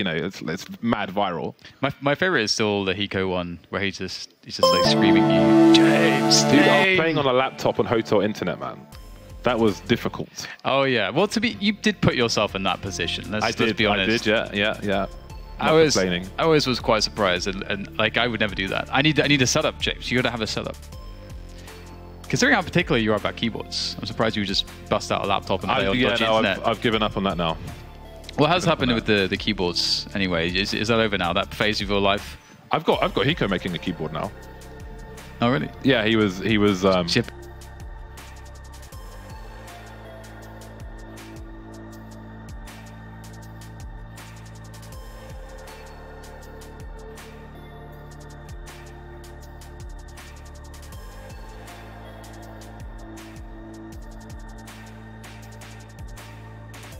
you know, it's mad viral. My favorite is still the Hiko one, where he's just like screaming you, James. Dude, I was playing on a laptop on hotel internet, man. That was difficult. Oh yeah. Well, you did put yourself in that position. Let's be honest. I did. Yeah. I always was quite surprised, and like I would never do that. I need a setup, James. You got to have a setup. Considering how particular you are about keyboards, I'm surprised you would just bust out a laptop and play on dodgy internet. I've given up on that now. What has happened with the keyboards anyway? Is that over now? That phase of your life? I've got Hiko making a keyboard now. Oh really? Yeah, he was. Chip.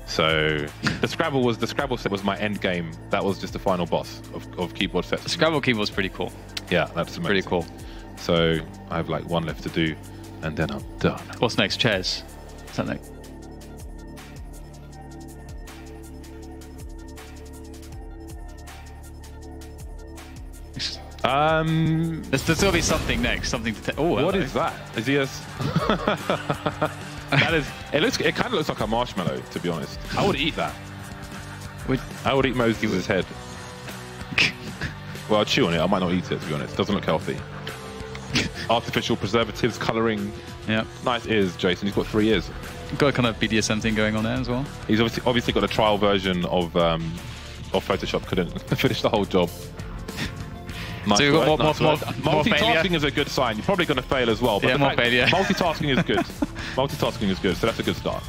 So the Scrabble set was my end game. That was just the final boss of keyboard sets. The Scrabble keyboard's pretty cool. Yeah, that's amazing. Pretty cool. So I have like one left to do, and then I'm done. What's next? Chairs? Is that next? There's got to be something next. Something to. Oh, what is that? Is he a? That is. It kind of looks like a marshmallow, to be honest. I would eat that. I would eat Moses' head. Well, I'd chew on it. I might not eat it, to be honest. It doesn't look healthy. Artificial preservatives, colouring. Yeah. Nice ears, Jason. He's got 3 ears. Got a kind of BDSM thing going on there as well. He's obviously got a trial version of Photoshop. Couldn't finish the whole job. Nice. So you've got more multitasking is a good sign. You're probably going to fail as well. But yeah, more failure. Multitasking is good. Multitasking is good, so that's a good start.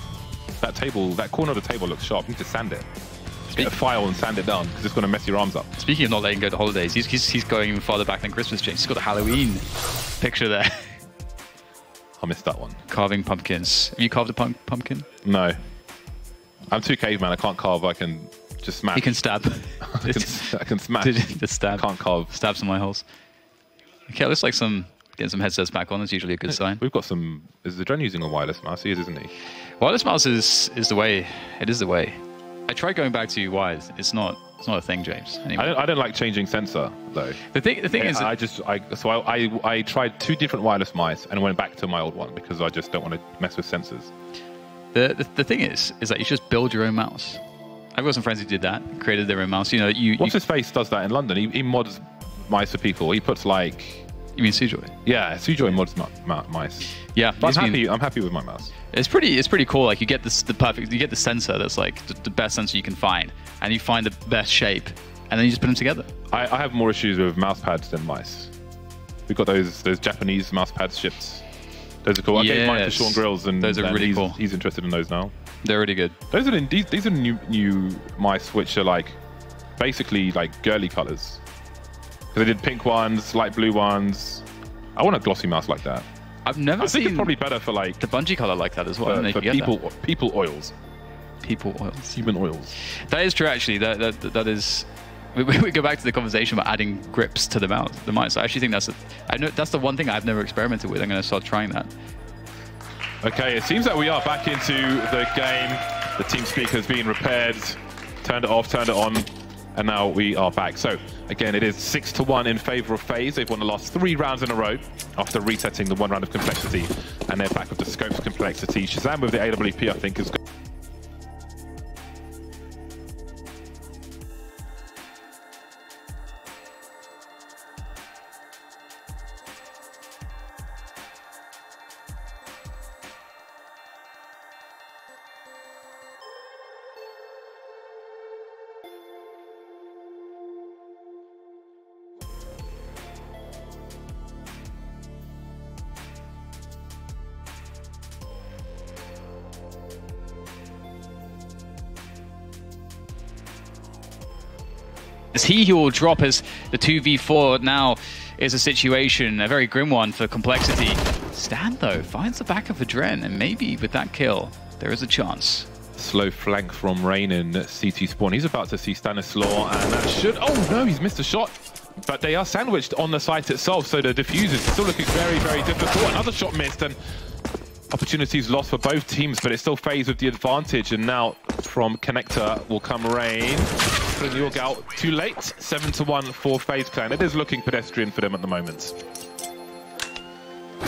That corner of the table looks sharp. You need to sand it. Just get a file and sand it down because it's going to mess your arms up. Speaking of not letting go to holidays, he's going even farther back than Christmas, James. He's got a Halloween picture there. I missed that one. Carving pumpkins. Have you carved a pumpkin? No. I'm too caveman. I can't carve. I can just smash. You can stab. I can smash. Just stab. Can't carve. Stab some eye holes. Okay, looks like getting some headsets back on is usually a good sign. We've got some. Is the Dren using a wireless mouse? He is, isn't he? Wireless mouse is the way. It is the way. I tried going back to wired. It's not a thing, James. Anyway. I don't like changing sensor though. The thing is, I tried 2 different wireless mice and went back to my old one because I just don't want to mess with sensors. The thing is that you just build your own mouse. I've got some friends who did that, created their own mouse. You know, What's his face does that in London. He mods mice for people. He puts like. You mean Sujoy? Yeah, Sujoy mods mice. Yeah, but I'm happy with my mouse. It's pretty cool. Like you get the sensor that's like the best sensor you can find, and you find the best shape, and then you just put them together. I have more issues with mouse pads than mice. We've got those Japanese mouse pads shipped. Those are cool. I gave mine to Sean Grills, and those are really cool. He's interested in those now. They're really good. These are new mice, which are like basically like girly colors. They did pink ones, light blue ones. I want a glossy mouse like that. I've never seen. I think it's probably better for like the bungee color like that as well. For people oils. People oils. Human oils. That is true, actually. That is. We go back to the conversation about adding grips to the mice. I actually think that's the one thing I've never experimented with. I'm going to start trying that. Okay, it seems that we are back into the game. The team speaker's been repaired. Turned it off, turned it on. And now we are back. So, again, it is 6-1 in favor of FaZe. They've won the last 3 rounds in a row after resetting the 1 round of complexity. And they're back with the Scopes complexity. Shazam with the AWP, I think, is good. As he will drop as the 2v4 now is a situation, a very grim one for complexity. Stan, though, finds the back of the Dren, and maybe with that kill, there is a chance. Slow flank from Rain in CT spawn. He's about to see Stanislaw, and that should... Oh, no, he's missed a shot. But they are sandwiched on the site itself, so the defuse is still looking very, very difficult. Another shot missed, and opportunities lost for both teams, but it's still FaZe with the advantage. And now from Connector will come Rain. cancelling the org out too late. 7-1 for FaZe Clan. It is looking pedestrian for them at the moment.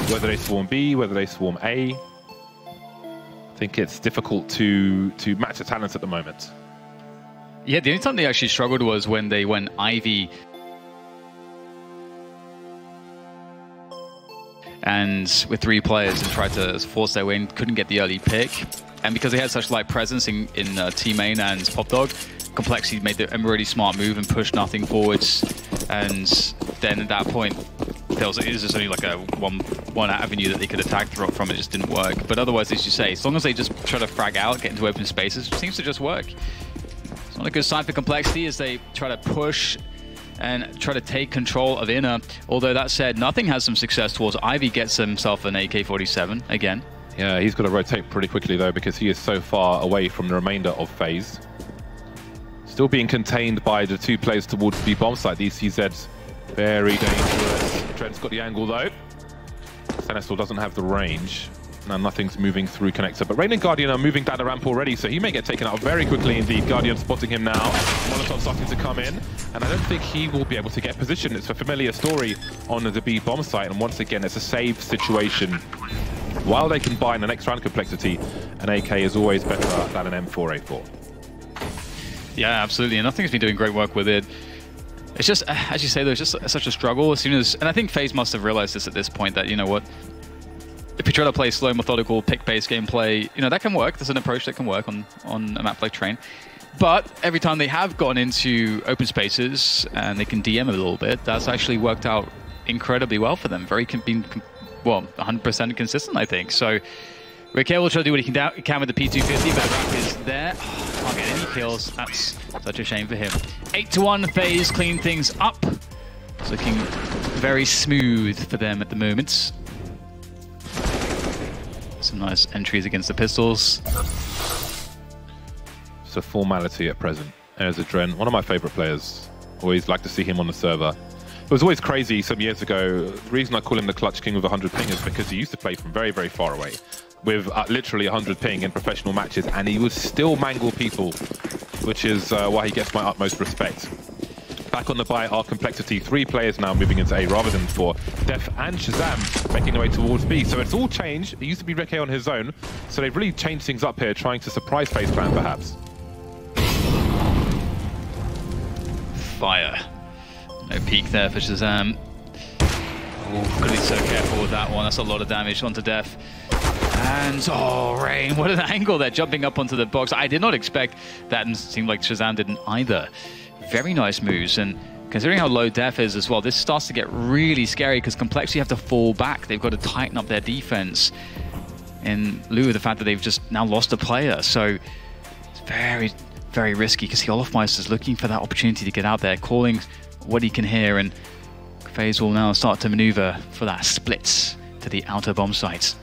Whether they swarm B, whether they swarm A, I think it's difficult to match the talents at the moment. Yeah, the only time they actually struggled was when they went Ivy and with 3 players and tried to force their way in, couldn't get the early pick. And because they had such light presence in Team Main and Popdog, Complexity made a really smart move and pushed nothing forwards. And then at that point, it was just only like a one avenue that they could attack from. It just didn't work. But otherwise, as you say, as long as they just try to frag out, get into open spaces, it seems to just work. It's not a good sign for Complexity as they try to push and try to take control of inner. Although that said, nothing has some success towards Ivy. Gets himself an AK-47 again. Yeah, he's got to rotate pretty quickly though because he is so far away from the remainder of FaZe. Still being contained by the 2 players towards the bomb site. The ECZ's very dangerous. Trent's got the angle though. Stanislaw doesn't have the range. Now nothing's moving through connector, but Rain and Guardian are moving down the ramp already, so he may get taken out very quickly indeed. Guardian spotting him now. Molotov starting to come in, and I don't think he will be able to get position. It's a familiar story on the B bomb site, and once again, it's a save situation. While they can buy in the next round Complexity, an AK is always better than an M4A4. Yeah, absolutely, and Nothing's been doing great work with it. It's just, as you say, there's just such a struggle as soon as, and I think FaZe must have realized this at this point, that, you know what, if you try to play slow, methodical, pick-based gameplay, you know, that can work. There's an approach that can work on a map like Train. But every time they have gone into open spaces and they can DM a little bit, that's actually worked out incredibly well for them. Well, 100% consistent, I think. So Raquel will try to do what he can with the P250, but the ramp is there. Oh, can't get any kills. That's such a shame for him. 8-1 FaZe, clean things up. It's looking very smooth for them at the moment. Some nice entries against the pistols. It's a formality at present. There's Adren, one of my favorite players. Always like to see him on the server. It was always crazy some years ago. The reason I call him the Clutch King with 100 ping is because he used to play from very, very far away with literally 100 ping in professional matches, and he would still mangle people, which is why he gets my utmost respect. Back on the buy are Complexity. 3 players now moving into A rather than 4. Def and Shazam making their way towards B. So it's all changed. It used to be Ricky on his own. So they've really changed things up here, trying to surprise FaZe Clan perhaps. Fire. No peek there for Shazam. Oh, gotta be so careful with that one. That's a lot of damage onto Def. And, oh, Rain, what an angle there, jumping up onto the box. I did not expect that, and it seemed like Shazam didn't either. Very nice moves, and considering how low Def is as well, this starts to get really scary because Complexity have to fall back. They've got to tighten up their defense in lieu of the fact that they've just now lost a player. So it's very, very risky because Olofmeister's looking for that opportunity to get out there, calling what he can hear, and FaZe will now start to maneuver for that split to the outer bomb site.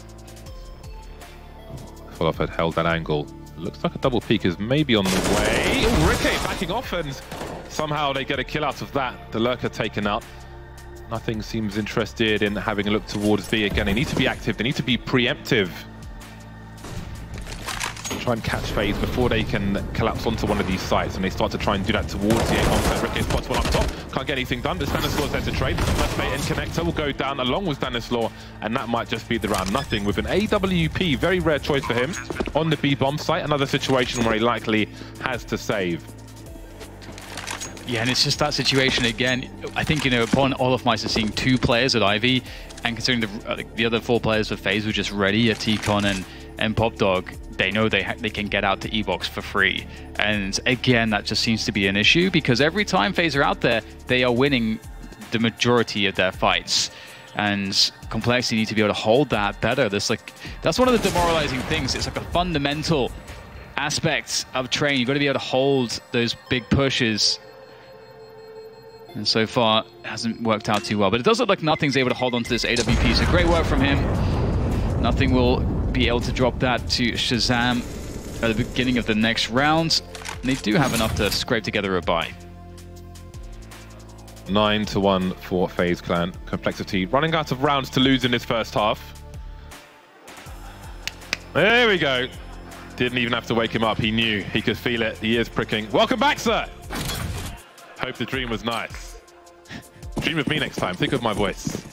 Olof had held that angle. Looks like a double peek is maybe on the way. Ooh, Ricky backing off, and somehow they get a kill out of that. The lurker taken out. Nothing seems interested in having a look towards B again. They need to be active. They need to be preemptive. Try and catch FaZe before they can collapse onto one of these sites, and they start to try and do that towards the A bomb site. Ricky spots one up top. Can't get anything done, but Stanislaw's there to trade. First mate and connector will go down along with Stanislaw, and that might just be the round. Nothing with an AWP, very rare choice for him on the B bomb site. Another situation where he likely has to save. Yeah, and it's just that situation again. I think, you know, upon Olofmeister seeing 2 players at Ivy, and considering the other 4 players for FaZe were just ready at T-Con and Popdog, they know they can get out to E-Box for free. And again, that just seems to be an issue because every time FaZe are out there, they are winning the majority of their fights. And Complexity need to be able to hold that better. That's one of the demoralizing things. It's like a fundamental aspect of Train. You've got to be able to hold those big pushes. And so far, it hasn't worked out too well. But it does look like Nothing's able to hold on to this AWP. So great work from him. Nothing will be able to drop that to Shazam at the beginning of the next round. And they do have enough to scrape together a buy. 9-1 for FaZe Clan. Complexity running out of rounds to lose in this first half. There we go. Didn't even have to wake him up. He knew. He could feel it. The ears pricking. Welcome back, sir. Hope the dream was nice. Dream of me next time. Think of my voice.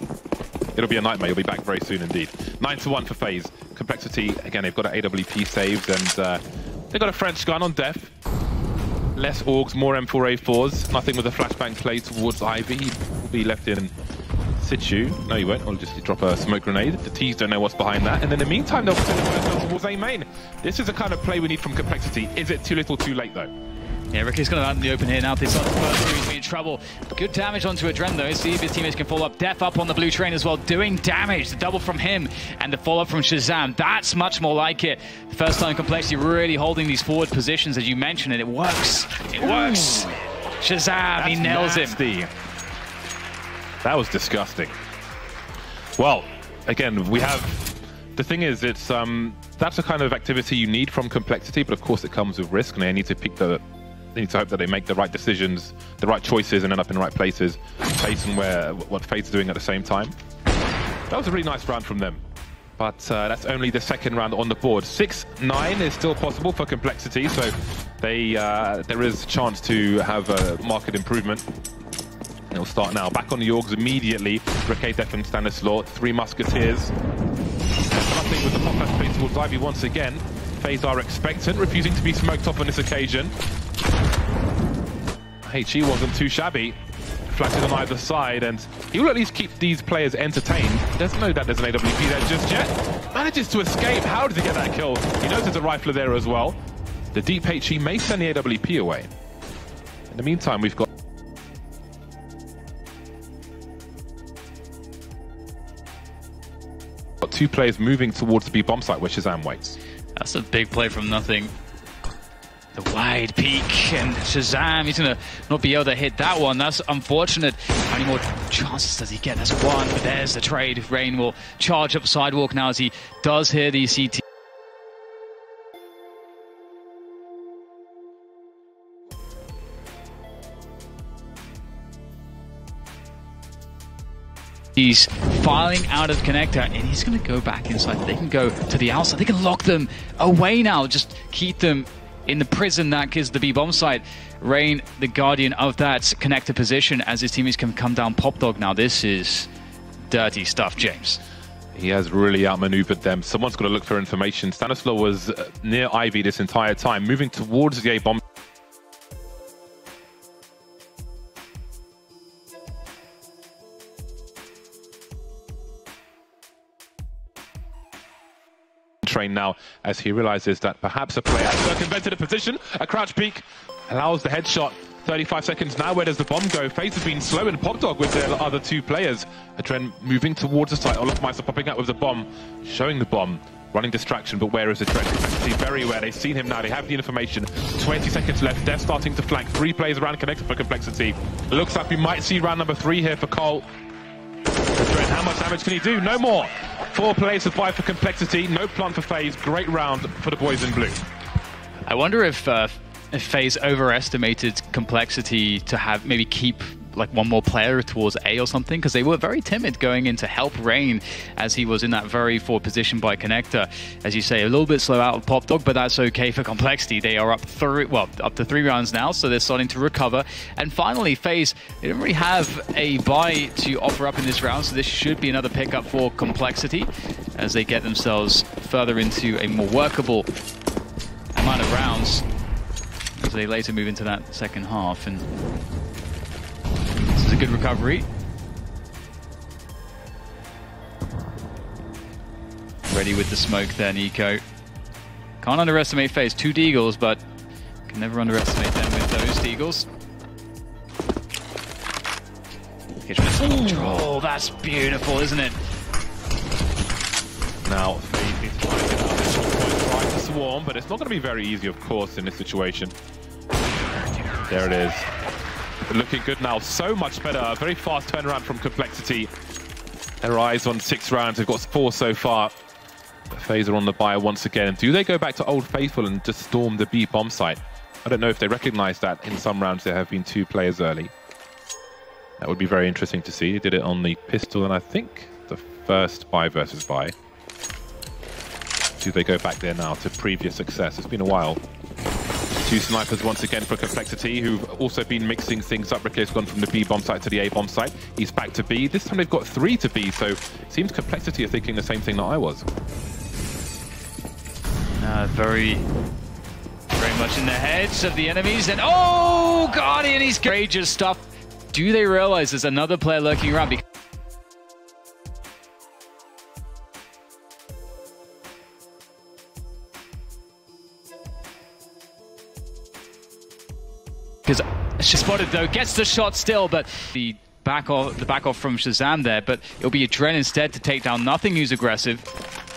It'll be a nightmare. You'll be back very soon indeed. 9-1 for FaZe. Complexity, again, they've got an AWP saved, and they've got a French gun on def. Less AUGs, more M4A4s. Nothing with a flashbang play towards Ivy. He will be left in situ. No, he won't. I'll just drop a smoke grenade. The T's don't know what's behind that. And in the meantime, they'll send it towards A main. This is the kind of play we need from Complexity. Is it too little too late, though? Yeah, Ricky's going to out in the open here now. This on the first series be in trouble. Good damage onto Adren though. See if his teammates can follow up. Def up on the blue train as well, doing damage. The double from him and the follow-up from Shazam. That's much more like it. The first time Complexity really holding these forward positions, as you mentioned, and it works. It works. Shazam, he nails him. That was disgusting. Well, again, we have... The thing is, it's that's the kind of activity you need from Complexity, but of course it comes with risk, and they need to pick the... They need to hope that they make the right decisions, the right choices, and end up in the right places based on what FaZe is doing at the same time. That was a really nice round from them. But that's only the second round on the board. 6-9 is still possible for Complexity, so there is a chance to have a market improvement. It'll start now. Back on the AUGs immediately. Ricky, Def, and Stanislaw. 3 Musketeers. Nothing with the pop flash play towards Ivy once again. FaZe are expectant, refusing to be smoked off on this occasion. HE wasn't too shabby. Flashes on either side, and he will at least keep these players entertained. There's no doubt there's an AWP there just yet. Manages to escape. How did he get that kill? He knows there's a rifler there as well. The deep HE may send the AWP away. In the meantime, we've got two players moving towards the B bomb site where Shazam waits. That's a big play from nothing. The wide peak, and Shazam, he's going to not be able to hit that one. That's unfortunate. How many more chances does he get? That's one, but there's the trade. Rain will charge up sidewalk now as he does hear the CT. He's filing out of connector, and he's going to go back inside. They can go to the outside. They can lock them away now. Just keep them in the prison that is the B-bomb site. Rain, the guardian of that connector position, as his teammates can come down Pop Dog now. This is dirty stuff, James. He has really outmaneuvered them. Someone's got to look for information. Stanislaw was near Ivy this entire time, moving towards the A-bomb. Train now as he realizes that perhaps a player has circumvented a position. A crouch peek allows the headshot. 35 seconds now. Where does the bomb go? FaZe has been slow and Pop Dog with their other two players. Adren moving towards the site. Olofmeister popping out with the bomb, showing the bomb, running distraction. But where is Adren? See very well. They've seen him now. They have the information. 20 seconds left. Def starting to flank. 3 players around connected for Complexity. It looks like we might see round number 3 here for Cole. Adren, how much damage can he do? No more. 4 players survive for Complexity. No plan for FaZe. Great round for the boys in blue. I wonder if FaZe overestimated Complexity to have maybe keep like one more player towards A or something, because they were very timid going in to help Rain as he was in that very forward position by connector. As you say, a little bit slow out of Pop Dog, but that's okay for Complexity. They are up to 3 rounds now, so they're starting to recover. And finally, FaZe, they don't really have a buy to offer up in this round, so this should be another pickup for Complexity as they get themselves further into a more workable amount of rounds as they later move into that second half. And this is a good recovery. Ready with the smoke there, Nico. Can't underestimate FaZe. 2 Deagles, but can never underestimate them with those Deagles. Oh, that's beautiful, isn't it? Now, FaZe needs to try and get out this point, try to swarm, but it's not going to be very easy, of course, in this situation. There it is. Looking good now. So much better. A very fast turnaround from Complexity. Their eyes on 6 rounds. They've got 4 so far. FaZe are on the buy once again. Do they go back to Old Faithful and just storm the B bomb site? I don't know if they recognize that in some rounds there have been 2 players early. That would be very interesting to see. They did it on the pistol and I think the first buy versus buy. Do they go back there now to previous success? It's been a while. Two snipers once again for Complexity, who've also been mixing things up. Ricky's gone from the B bomb site to the A bomb site. He's back to B. This time they've got 3 to B, so it seems Complexity are thinking the same thing that I was. Very much in the heads of the enemies. And oh, Guardian, he's courageous stuff. Do they realize there's another player lurking around? Because it's just spotted though, gets the shot still, but the back off from Shazam there, but it'll be Adren instead to take down Nothing, who's aggressive.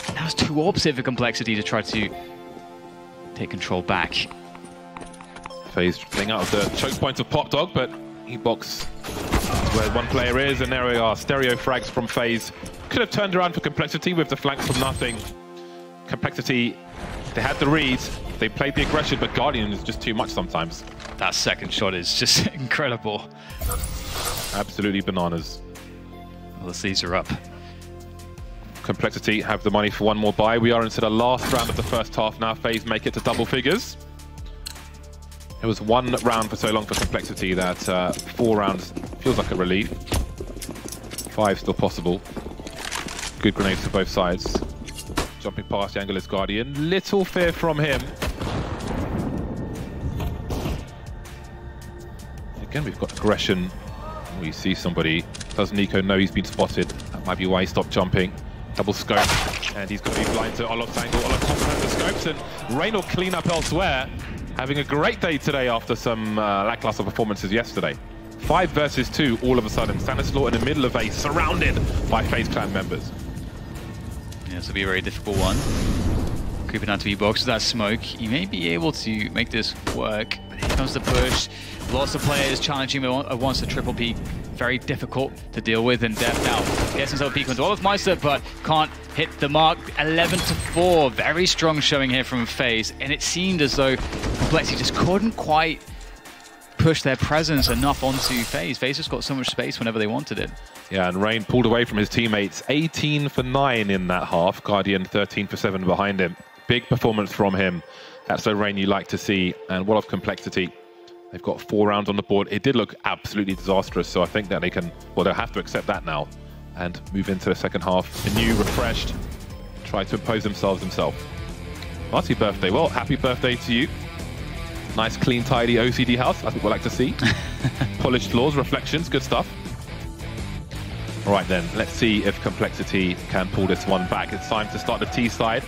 That was too opposite for Complexity to try to take control back. FaZe playing out of the choke point of Pop Dog, but he box where one player is, and there we are. Stereo frags from FaZe. Could have turned around for Complexity with the flank from Nothing. Complexity, they had the read, they played the aggression, but Guardian is just too much sometimes. That second shot is just incredible. Absolutely bananas. Well, the sleeves are up. Complexity have the money for one more buy. We are into the last round of the first half now. FaZe make it to double figures. It was 1 round for so long for Complexity that 4 rounds feels like a relief. 5 still possible. Good grenades for both sides. Jumping past the Angelus Guardian. Little fear from him. Again, we've got aggression. We see somebody. Does Nico know he's been spotted? That might be why he stopped jumping. Double scope, and he's going to be blind to Olof's angle. Olof complements the scopes, and Rain will clean up elsewhere. Having a great day today after some lackluster performances yesterday. 5 versus 2 all of a sudden. Stanislaw in the middle of A, surrounded by FaZe Clan members. Yeah, this will be a very difficult one. Creeping onto E-Box with that smoke. He may be able to make this work, but here comes the push. Lots of players challenging him at once, the triple peak. Very difficult to deal with, and Def now gets himself a peek onto Olaf Meister, but can't hit the mark. 11-4, very strong showing here from FaZe, and it seemed as though Complexity just couldn't quite push their presence enough onto FaZe. FaZe just got so much space whenever they wanted it. Yeah, and Rain pulled away from his teammates. 18 for 9 in that half. Guardian 13 for 7 behind him. Big performance from him. That's the Rain you like to see. And what of Complexity? They've got 4 rounds on the board. It did look absolutely disastrous, so I think that they can, well, they'll have to accept that now and move into the second half. Anew, refreshed, try to impose themselves. Happy birthday. Well, happy birthday to you. Nice, clean, tidy OCD house. That's what we like to see. Polished floors, reflections, good stuff. All right then, let's see if Complexity can pull this one back. It's time to start the T side.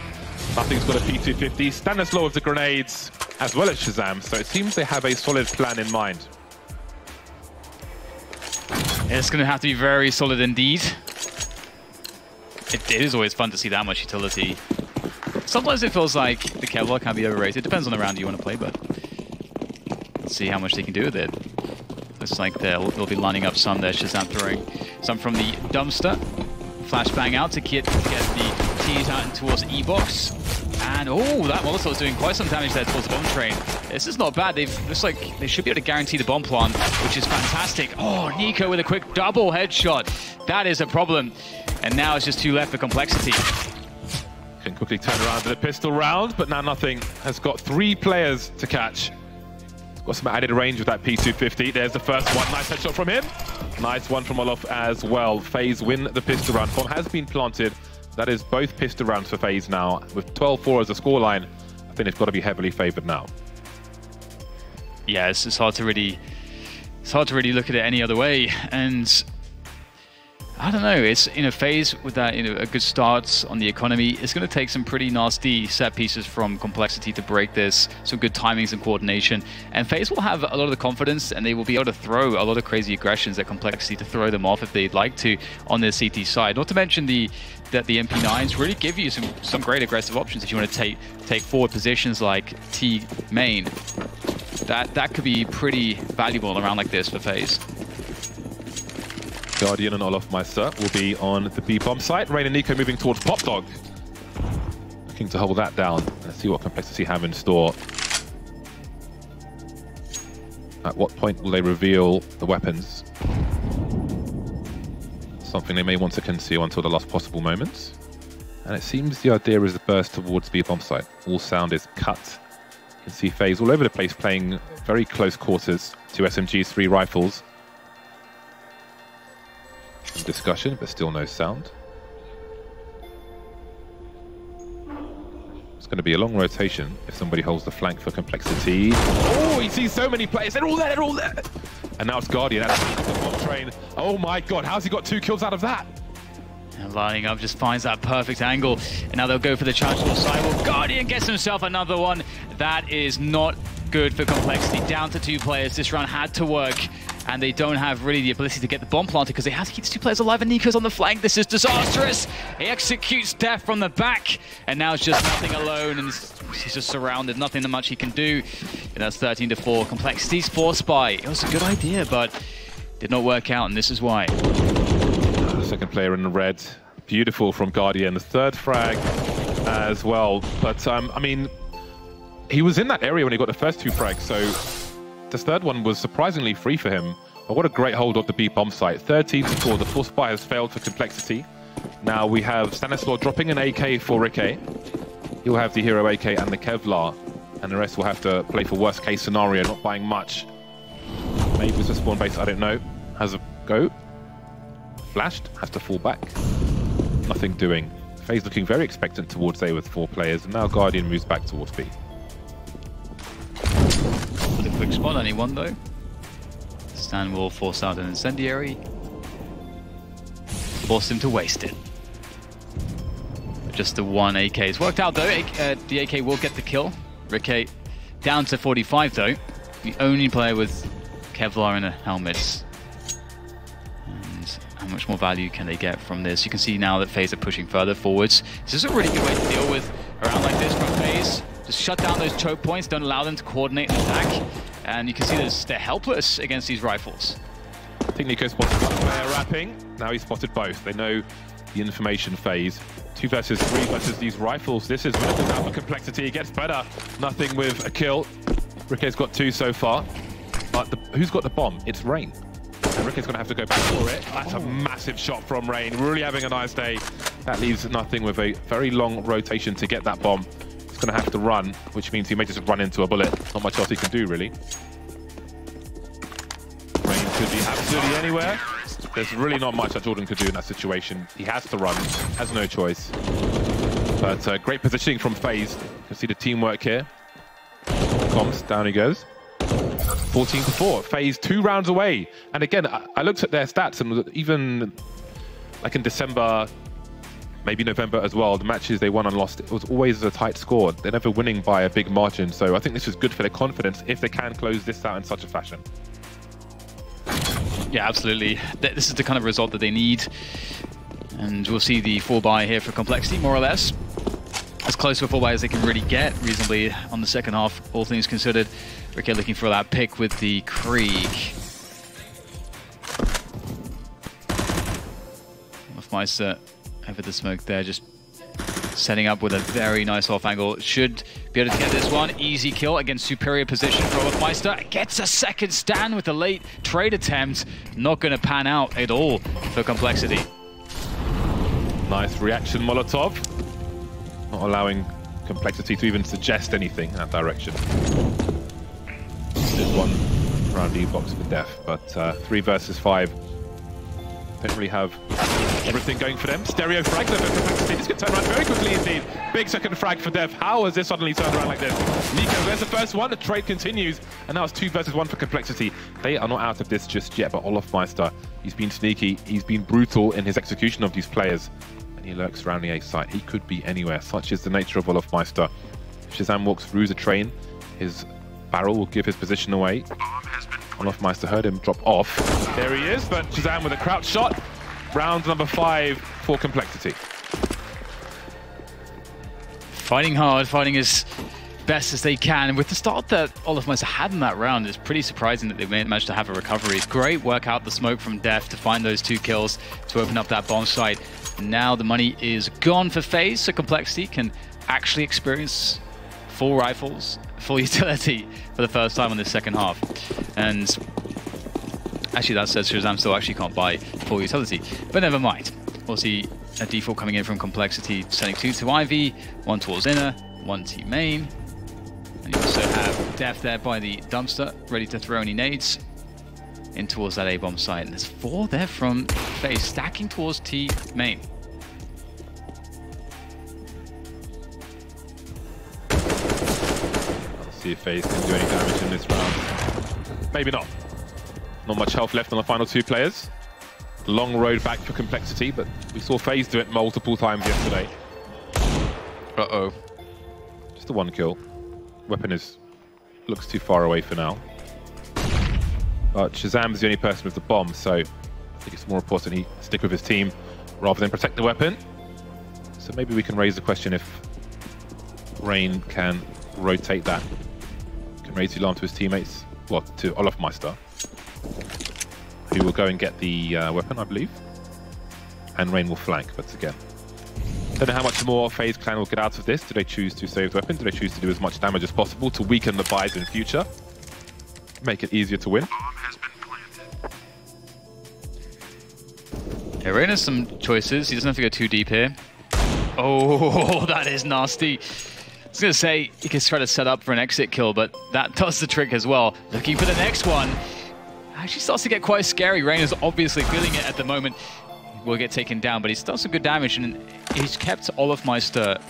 Nothing's got a P250. Stanislaw with the grenades, as well as Shazam. So it seems they have a solid plan in mind. It's going to have to be very solid indeed. It is always fun to see that much utility. Sometimes it feels like the Kevlar can be overrated. Depends on the round you want to play, but let's see how much they can do with it. Looks like they'll be lining up some there. Shazam throwing some from the dumpster. Flashbang out to get the T's out and towards E-Box. And oh, that Molotov's doing quite some damage there towards the bomb train. This is not bad. Looks like they should be able to guarantee the bomb plant, which is fantastic. Oh, Nico with a quick double headshot. That is a problem. And now it's just 2 left for Complexity. Can quickly turn around to the pistol round, but now Nothing has got 3 players to catch. Got some added range with that P250. There's the first one. Nice headshot from him. Nice one from Olof as well. FaZe win the pistol round. Bomb has been planted. That is both pistol rounds for FaZe now. With 12-4 as a scoreline, I think it's got to be heavily favored now. Yeah, it's hard to really look at it any other way. And I don't know, it's FaZe with that, a good start on the economy. It's going to take some pretty nasty set pieces from Complexity to break this, some good timings and coordination. And FaZe will have a lot of the confidence, and they will be able to throw a lot of crazy aggressions at Complexity to throw them off if they'd like to on their CT side. Not to mention that the MP9s really give you some great aggressive options if you want to take forward positions like T main. That could be pretty valuable around like this for FaZe. Guardian and Olaf Meister will be on the B bomb site. Rain and Nico moving towards Pop Dog. Looking to hold that down. Let's see what Complexity have in store. At what point will they reveal the weapons? Something they may want to conceal until the last possible moments. And it seems the idea is the burst towards B bomb site. All sound is cut can see FaZe all over the place playing very close quarters. 2 SMGs, 3 rifles. Some discussion, but still no sound. It's going to be a long rotation if somebody holds the flank for Complexity. Oh, he sees so many players. They're all there, they're all there. And now it's Guardian. That's the bomb train. Oh my God, how's he got 2 kills out of that? And lining up just finds that perfect angle. And now they'll go for the challenge on the side. Well, Guardian gets himself another one. That is not good for Complexity. Down to 2 players. This run had to work. And they don't have really the ability to get the bomb planted because they have to keep the 2 players alive, and Nico's on the flank. This is disastrous. He executes Def from the back, and now it's just nothing alone, and he's just surrounded. Nothing much he can do. And that's 13-4. Complexity's forced by. It was a good idea, but did not work out, and this is why. Second player in the red. Beautiful from Guardian. The 3rd frag as well. But, I mean, he was in that area when he got the first 2 frags, so this 3rd one was surprisingly free for him. But what a great hold of the B bomb site. 13-4. The force buy has failed for Complexity. Now we have Stanislaw dropping an AK for RAJPOOT. He'll have the Hero AK and the Kevlar. And the rest will have to play for worst case scenario, not buying much. Maybe it's a spawn base, I don't know. Has a go. Flashed, has to fall back. Nothing doing. FaZe looking very expectant towards A with 4 players. And now Guardian moves back towards B. With a quick spot, only 1 though. Stan will force out an incendiary. Force him to waste it. Just the 1 AK. It's worked out though. The AK will get the kill. RAJPOOT down to 45 though. The only player with Kevlar in a helmet. And how much more value can they get from this? You can see now that FaZe are pushing further forwards. This is a really good way to deal with a round like this from FaZe. Just shut down those choke points, don't allow them to coordinate an attack. And you can see they're helpless against these rifles. I think Nico spotted one player wrapping. Now he's spotted both. They know the information phase. 2 versus 3 versus these rifles. This is when out for Complexity. It gets better. Nothing with a kill. RAJPOOT's got 2 so far. But who's got the bomb? It's Rain. And RAJPOOT's going to have to go back for it. That's a massive shot from Rain. Really having a nice day. That leaves nothing with a very long rotation to get that bomb. He's going to have to run, which means he may just run into a bullet. Not much else he can do, really. Rain could be absolutely anywhere. There's really not much that Jordan could do in that situation. He has to run, has no choice. But great positioning from FaZe. You can see the teamwork here. Comms, down he goes. 14-4. FaZe 2 rounds away. And again, I looked at their stats, and even like in December, maybe November as well, the matches they won and lost, it was always a tight score. They're never winning by a big margin. So I think this is good for their confidence if they can close this out in such a fashion. Yeah, absolutely. This is the kind of result that they need. And we'll see the 4-buy here for Complexity, more or less. As close to a 4-buy as they can really get, reasonably, on the second half, all things considered. RAJPOOT looking for that pick with the Krieg. Meister over the smoke there, just setting up with a very nice off angle. Should be able to get this one. Easy kill against superior position for Meister. Gets a second stand with the late trade attempt. Not going to pan out at all for Complexity. Nice reaction Molotov. Not allowing Complexity to even suggest anything in that direction. There's one around the box for Def, but 3 versus 5. Don't really have everything going for them. Stereo frag for Complexity. This could turn around very quickly indeed. Big second frag for Def. How has this suddenly turned around like this? Nico, there's the first one. The trade continues. And now it's 2 versus 1 for Complexity. They are not out of this just yet, but Olofmeister, he's been sneaky. He's been brutal in his execution of these players. And he lurks around the A site. He could be anywhere. Such is the nature of Olofmeister. Shazam walks through the train. His barrel will give his position away. Olofmeister heard him drop off. There he is, but Shazam with a crouch shot. Round number 5 for Complexity. Fighting hard, fighting as best as they can. And with the start that Olofmeister had in that round, it's pretty surprising that they managed to have a recovery. It's great work out the smoke from Def to find those 2 kills to open up that bomb site. And now the money is gone for FaZe, so Complexity can actually experience full rifles, full utility for the first time in the second half. And actually that says Shazam still actually can't buy full utility, but never mind. We'll see a default coming in from Complexity, sending 2 to Ivy, 1 towards inner, 1 to main. And you'll also have Def there by the dumpster, ready to throw any nades in towards that A-bomb site. And there's 4 there from FaZe, stacking towards T main. Let's see if FaZe can do any damage in this round. Maybe not. Not much health left on the final 2 players. Long road back for Complexity, but we saw FaZe do it multiple times yesterday. Uh-oh. Just the 1 kill. Weapon looks too far away for now. But Shazam's the only person with the bomb, so I think it's more important he stick with his team rather than protect the weapon. So maybe we can raise the question if Rain can rotate that. Can raise Ulan to his teammates, well, to Olafmeister, who will go and get the weapon, I believe. And Rain will flank, but again, don't know how much more FaZe Clan will get out of this. Do they choose to save the weapon? Do they choose to do as much damage as possible to weaken the buys in future? Make it easier to win. Yeah, Rain has some choices. He doesn't have to go too deep here. Oh, that is nasty. I was going to say he can try to set up for an exit kill, but that does the trick as well. Looking for the next one. Actually starts to get quite scary. Rain is obviously feeling it at the moment. Will get taken down, but he's done some good damage, and he's kept Olafmeister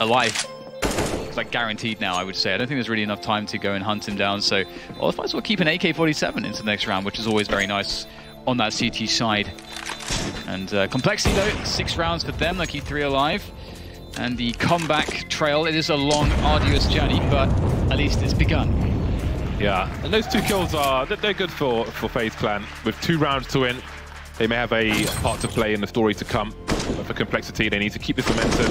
alive. It's like guaranteed now, I would say. I don't think there's really enough time to go and hunt him down, so Olafmeister will keep an AK-47 into the next round, which is always very nice on that CT side. And Complexity, though, 6 rounds for them. They keep 3 alive. And the comeback trail, it is a long, arduous journey, but at least it's begun. Yeah, and those 2 kills they're good for FaZe Clan. With 2 rounds to win, they may have a part to play in the story to come. But for Complexity, they need to keep this momentum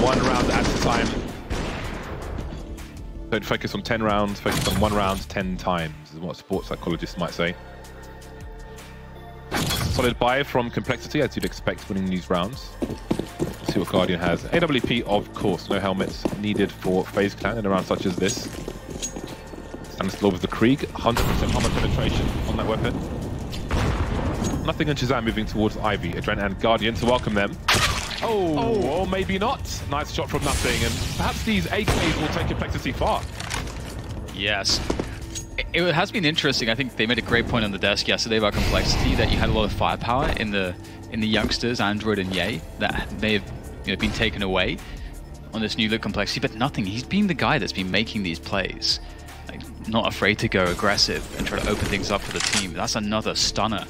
1 round at a time. Don't focus on 10 rounds, focus on 1 round 10 times, is what sports psychologists might say. Solid buy from Complexity, as you'd expect winning these rounds. Let's see what Guardian has. AWP, of course, no helmets needed for FaZe Clan in a round such as this. Stands still with the Krieg, 100% armor penetration on that weapon. Nothing and Shazam moving towards Ivy, Adren and Guardian to welcome them. Oh, or maybe not. Nice shot from Nothing, and perhaps these AKs will take Complexity far. Yes. It has been interesting. I think they made a great point on the desk yesterday about Complexity, that you had a lot of firepower in the youngsters, Android and Ye, that may have been taken away on this new look Complexity, but Nothing. He's been the guy that's been making these plays. Like, not afraid to go aggressive and try to open things up for the team. That's another stunner.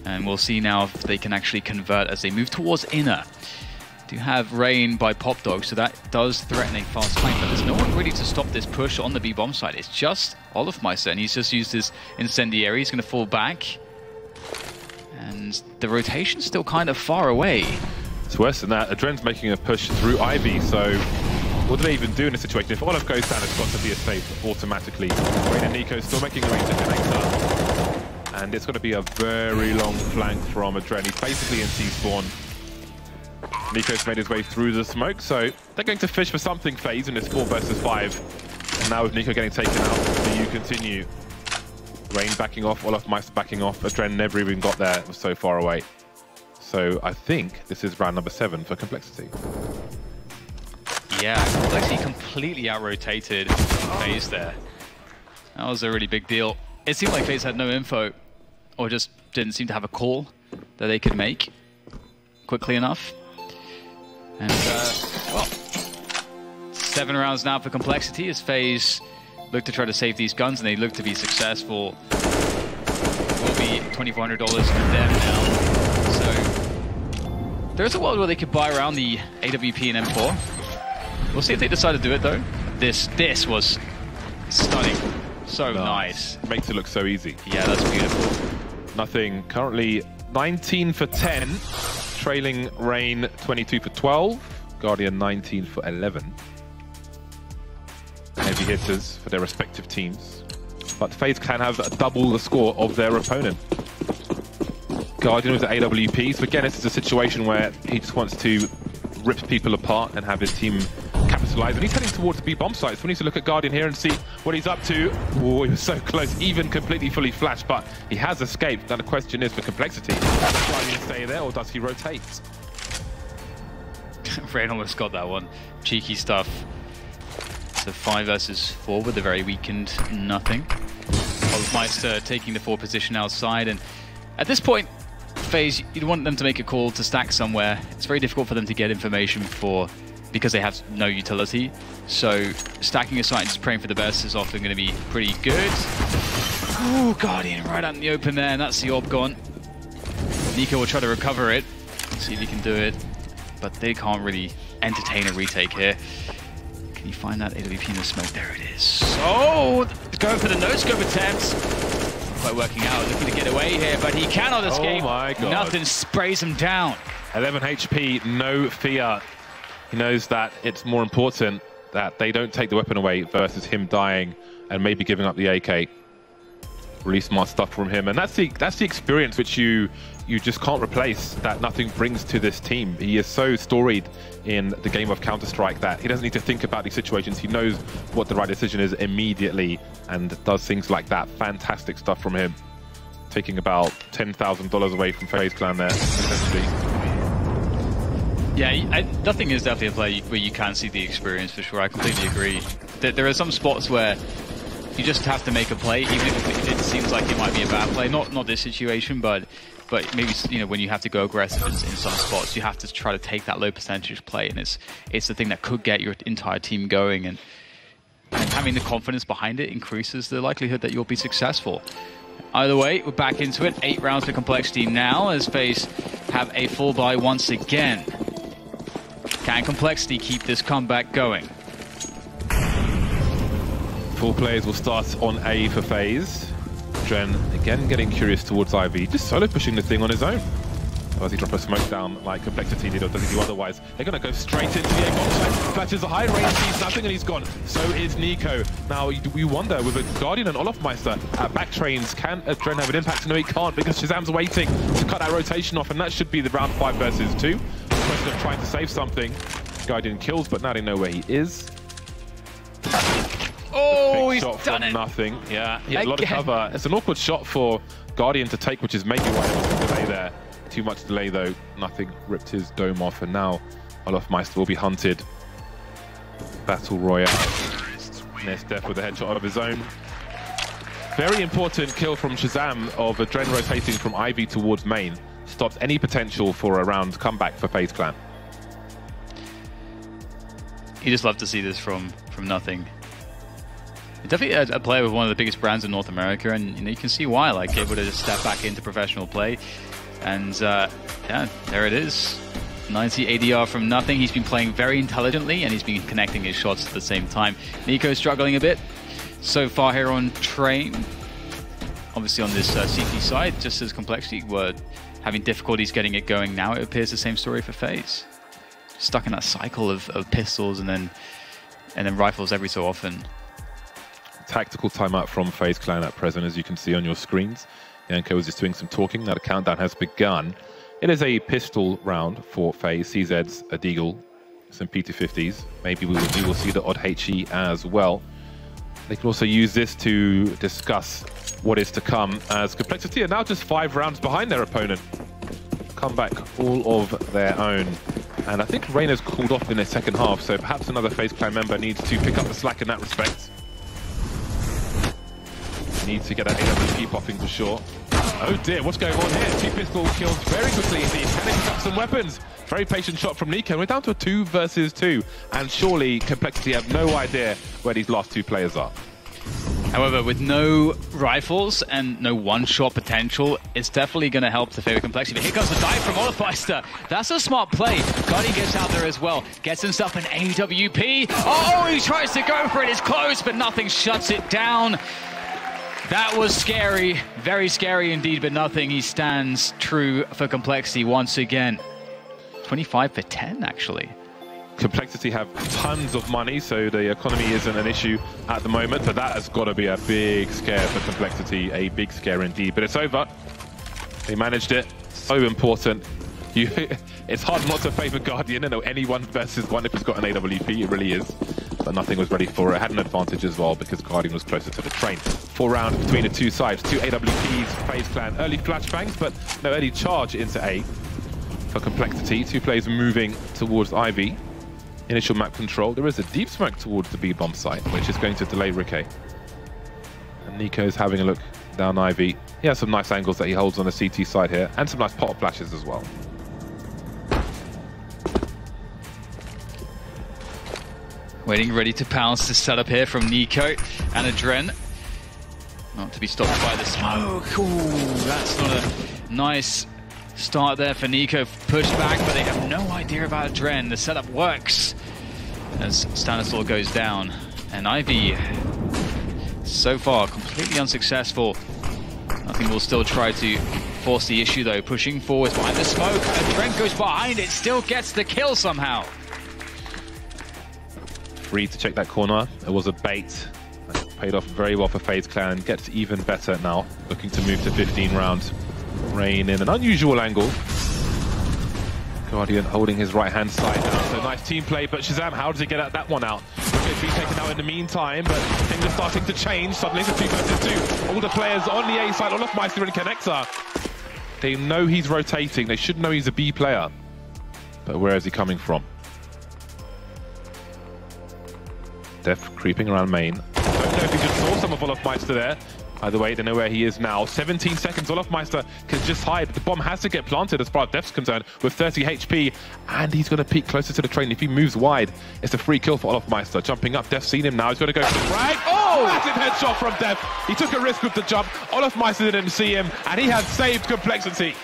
And we'll see now if they can actually convert as they move towards inner. Do have Rain by Pop Dog, so that does threaten a fast flank, but there's no one really to stop this push on the B-bomb side. It's just Olafmeister, and he's just used his incendiary. He's going to fall back. And the rotation's still kind of far away. It's worse than that. Adren's making a push through Ivy, so what do they even do in this situation? If Olaf goes down, it's got to be a safe automatically. Rain and Nico still making a way to connect. And it's going to be a very long flank from Adren. He's basically in C-spawn. Nico's made his way through the smoke, so they're going to fish for something, FaZe, in this 4 versus 5. And now with Nico getting taken out, do you continue? Rain backing off, Olafmeister backing off. Adren never even got there, it was so far away. So I think this is round number 7 for Complexity. Yeah, Complexity completely out-rotated FaZe there. That was a really big deal. It seemed like FaZe had no info, or just didn't seem to have a call that they could make quickly enough. And, well, 7 rounds now for Complexity as FaZe look to try to save these guns, and they look to be successful. It will be $2,400 for them now. So there's a world where they could buy around the AWP and M4. We'll see if they decide to do it, though. This was stunning. So nice. Makes it look so easy. Yeah, that's beautiful. Nothing. Currently 19 for 10. Trailing Rain 22 for 12. Guardian 19 for 11. Heavy hitters for their respective teams. But FaZe can have double the score of their opponent. Guardian with the AWP. So again, this is a situation where he just wants to rip people apart and have his team capitalize. And he's heading towards the B-bomb site. So we need to look at Guardian here and see what he's up to. Oh, he was so close, even completely fully flashed, but he has escaped. Now the question is for Complexity, does Guardian stay there or does he rotate? Rain almost got that one. Cheeky stuff. So 5 versus 4 with a very weakened Nothing. Meister taking the 4 position outside, and at this point, FaZe, you'd want them to make a call to stack somewhere. It's very difficult for them to get information because they have no utility. So stacking a site and just praying for the best is often going to be pretty good. Ooh, Guardian right out in the open there, and that's the orb gone. NiKo will try to recover it, see if he can do it, but they can't really entertain a retake here. Can you find that AWP in the smoke? There it is. Oh, going for the no-scope attempt. Not quite working out, looking to get away here, but he cannot escape. Oh my God. Nothing sprays him down. 11 HP, no fear. He knows that it's more important that they don't take the weapon away versus him dying and maybe giving up the AK. Really smart stuff from him, and that's the experience which you just can't replace, that Nothing brings to this team. He is so storied in the game of Counter-Strike that he doesn't need to think about these situations. He knows what the right decision is immediately and does things like that. Fantastic stuff from him. Taking about $10,000 away from FaZe Clan there, essentially. Yeah, Nothing is definitely a play where you can see the experience for sure. I completely agree. There are some spots where you just have to make a play, even if it seems like it might be a bad play. Not this situation, but maybe, you know, when you have to go aggressive in some spots, you have to try to take that low percentage play, and it's the thing that could get your entire team going, and having the confidence behind it increases the likelihood that you'll be successful. Either way, we're back into it. 8 rounds for Complexity now, as FaZe have a full buy once again. Can Complexity keep this comeback going? 4 players will start on A for FaZe. Dren again getting curious towards Ivy, just solo pushing the thing on his own. Does he drop a smoke down like Complexity did, or does he do otherwise? They're going to go straight into the A bomb site. Flashes a high range, sees nothing, and he's gone. So is NiKo. Now we wonder, with a Guardian and Olofmeister at back trains, can Dren have an impact? No, he can't, because Shazam's waiting to cut that rotation off, and that should be the round 5 versus 2. The question of trying to save something. Guardian kills, but now they know where he is. Oh, Big he's shot done from it. Nothing. Yeah, he had a lot of cover. It's an awkward shot for Guardian to take, which is maybe why there was a delay there. Too much delay though. Nothing ripped his dome off, and now Olofmeister will be hunted. Battle Royale. Nesdef with a headshot of his own. Very important kill from Shazam of a Dren rotating from Ivy towards main. Stops any potential for a round comeback for FaZe Clan. You just love to see this from Nothing. Definitely a player with one of the biggest brands in North America, and you can see why, like, able to step back into professional play. And yeah, there it is. 90 ADR from Nothing. He's been playing very intelligently, and he's been connecting his shots at the same time. NiKo struggling a bit so far here on Train. Obviously on this CT side, just as Complexity were having difficulties getting it going now, it appears the same story for FaZe. Stuck in that cycle of pistols and then rifles every so often. Tactical timeout from FaZe Clan at present, as you can see on your screens. Yanko is just doing some talking. Now the countdown has begun. It is a pistol round for FaZe. CZs, a Deagle, some P250s. Maybe we will see the odd HE as well. They can also use this to discuss what is to come, as Complexity are now just 5 rounds behind their opponent. Comeback all of their own. And I think Reyna's cooled off in their second half, so perhaps another FaZe Clan member needs to pick up the slack in that respect. Needs to get that AWP popping for sure. Oh dear, what's going on here? 2 pistol kills very quickly indeed. Can they pick up some weapons? Very patient shot from NiKo. We're down to a 2 versus 2. And surely Complexity have no idea where these last 2 players are. However, with no rifles and no one-shot potential, it's definitely going to help the favor Complexity. But here comes the dive from Olofmeister. That's a smart play. Guardian gets out there as well. Gets himself an AWP. Oh, he tries to go for it. It's close, but Nothing shuts it down. That was scary. Very scary indeed, but Nothing. He stands true for Complexity once again. 25 for 10, actually. Complexity have tons of money, so the economy isn't an issue at the moment, but that has got to be a big scare for Complexity, a big scare indeed. But it's over. They managed it. So important. It's hard not to favor Guardian. I know any 1 versus 1 if he's got an AWP, it really is. But Nothing was ready for it. Had an advantage as well because Guardian was closer to the train. 4 rounds between the 2 sides. 2 AWPs, FaZe Clan. Early flashbangs, but no early charge into A for Complexity. 2 players moving towards Ivy. initial map control. There is a deep smoke towards the B-bomb site, which is going to delay RAJPOOT. And Nico's having a look down Ivy. He has some nice angles that he holds on the CT side here, and some nice pop flashes as well. Waiting, ready to pounce. The setup here from Nico and Adren. Not to be stopped by the smoke. Ooh, that's not a nice start there for Nico. Pushed back, but they have no idea about Adren. The setup works as Stanislaw goes down. And Ivy, so far, completely unsuccessful. Nothing will still try to force the issue, though. Pushing forward behind the smoke. Adren goes behind it, still gets the kill somehow. Free to check that corner. It was a bait. That paid off very well for FaZe Clan. Gets even better now. Looking to move to 15 rounds. Rain in an unusual angle. Guardian holding his right hand side now. So nice team play, but Shazam, how does he get that one out? It's been taken out in the meantime, but things are starting to change. Suddenly it's a 2 versus 2. All the players on the A side, Olofmeister and Connector. They know he's rotating. They should know he's a B player. But where is he coming from? Def creeping around main. Don't know if he just saw some of Olofmeister there. Either way, they know where he is now. 17 seconds, Olofmeister can just hide. The bomb has to get planted as far as Def's concerned with 30 HP. And he's going to peek closer to the train. If he moves wide, it's a free kill for Olofmeister. Jumping up, Def's seen him now. He's going to go for the frag. Oh! Massive headshot from Def. He took a risk with the jump. Olofmeister didn't see him, and he has saved Complexity.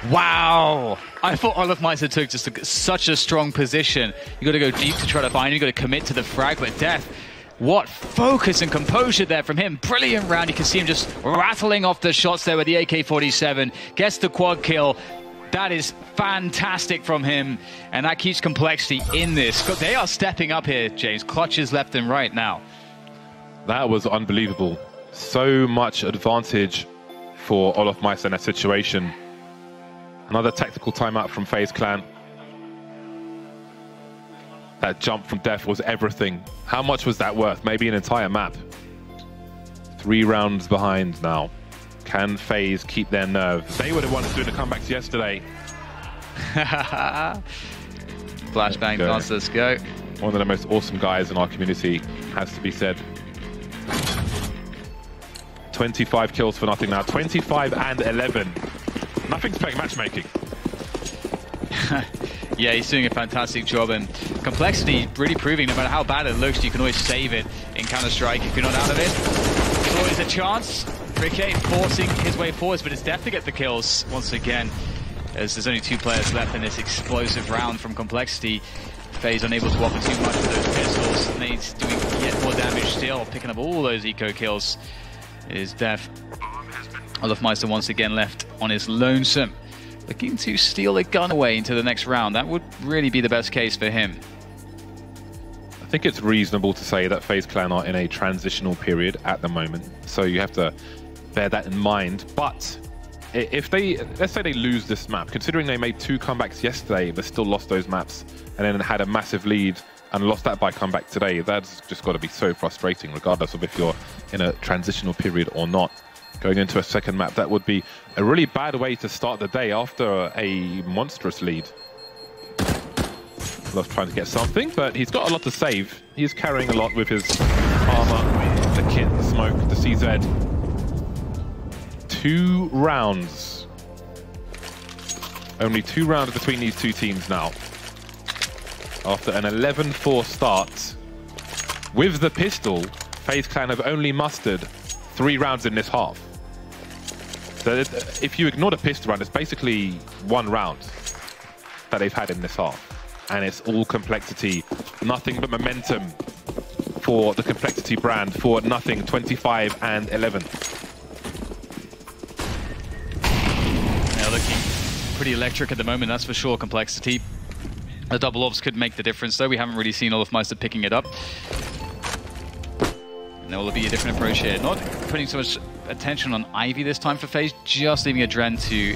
Wow! I thought Olofmeister took just such a strong position. You got to go deep to try to find him. You got to commit to the frag, but Def, what focus and composure there from him. Brilliant round. You can see him just rattling off the shots there with the AK-47. Gets the quad kill. That is fantastic from him, and that keeps Complexity in this. They are stepping up here, James. Clutches left and right now. That was unbelievable. So much advantage for Olofmeister in that situation. Another tactical timeout from FaZe Clan. That jump from Def was everything. How much was that worth? Maybe an entire map. 3 rounds behind now. Can FaZe keep their nerve? They were the ones doing the comebacks yesterday. Flashbang pass, let's go. One of the most awesome guys in our community, has to be said. 25 kills for nothing now. 25 and 11. Nothing's playing matchmaking. Yeah, he's doing a fantastic job, and Complexity really proving no matter how bad it looks, you can always save it in Counter-Strike if you're not out of it. There's always a chance. RAJPOOT forcing his way forwards, but it's Def to get the kills once again, as there's only 2 players left in this explosive round from Complexity. FaZe unable to offer too much with those pistols, and he's doing yet more damage still, picking up all those eco kills. Is Def. Olofmeister once again left on his lonesome, looking to steal a gun away into the next round. That would really be the best case for him. I think it's reasonable to say that FaZe Clan are in a transitional period at the moment, so you have to bear that in mind. But if they, let's say they lose this map, considering they made 2 comebacks yesterday but still lost those maps, and then had a massive lead and lost that by comeback today, that's just got to be so frustrating, regardless of if you're in a transitional period or not. Going into a second map, that would be a really bad way to start the day after a monstrous lead. Love trying to get something, but he's got a lot to save. He is carrying a lot with his armor, the kit, the smoke, the CZ. 2 rounds. Only 2 rounds between these 2 teams now. After an 11-4 start, with the pistol, FaZe Clan have only mustered 3 rounds in this half. So if you ignore the pistol round, it's basically 1 round that they've had in this half. And it's all Complexity, nothing but momentum for the Complexity brand for nothing, 25 and 11. They're looking pretty electric at the moment, that's for sure, Complexity. The double ops could make the difference, though. We haven't really seen Olofmeister picking it up. And there will be a different approach here. Not putting so much attention on Ivy this time for FaZe, just leaving Adren to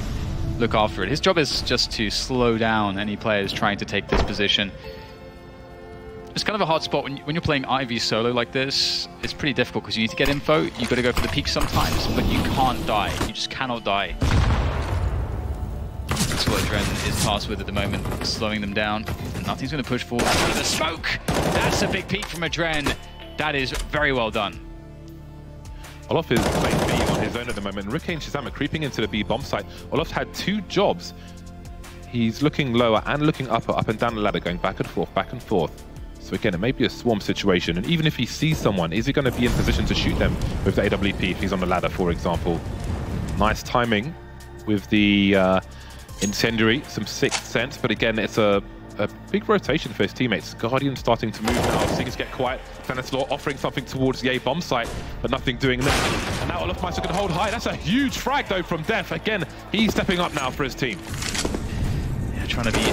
look after it. His job is just to slow down any players trying to take this position. It's kind of a hard spot when you're playing Ivy solo like this. It's pretty difficult because you need to get info. You've got to go for the peak sometimes, but you can't die. You just cannot die. That's what Adren is tasked with at the moment, slowing them down. And nothing's going to push forward. The smoke! That's a big peek from Adren. That is very well done. Olof is playing B on his own at the moment. And Ricky and Shazam are creeping into the B bomb site. Olof's had 2 jobs. He's looking lower and looking upper, up and down the ladder, going back and forth, back and forth. So again, it may be a swarm situation. And even if he sees someone, is he going to be in position to shoot them with the AWP if he's on the ladder, for example? Nice timing with the incendiary, some sixth sense. But again, it's a big rotation for his teammates. Guardian starting to move now. Things get quiet. Stanislaw offering something towards the A bomb site, but nothing doing this. And now Olaf Meister can hold high. That's a huge frag though from Def. Again, he's stepping up now for his team. Yeah, trying to be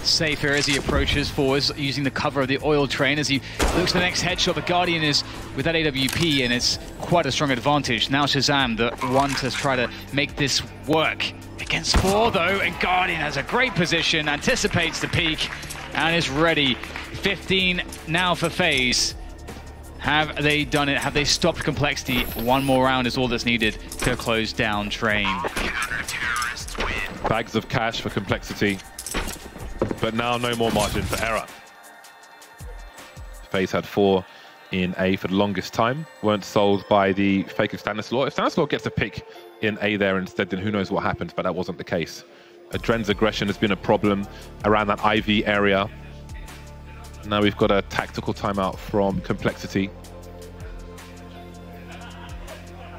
safe here as he approaches forwards, using the cover of the oil train as he looks for the next headshot. The Guardian is with that AWP, and it's quite a strong advantage. Now Shazam, the one to try to make this work. Against 4 though, and Guardian has a great position, anticipates the peak, and is ready. 15 now for FaZe. Have they done it? Have they stopped Complexity? One more round is all that's needed to close down Train. Bags of cash for Complexity, but now no more margin for error. FaZe had 4 in A for the longest time, weren't sold by the fake of Stanislaw. If Stanislaw gets a pick in A there instead, then who knows what happens, but that wasn't the case. Adren's aggression has been a problem around that IV area. Now we've got a tactical timeout from Complexity.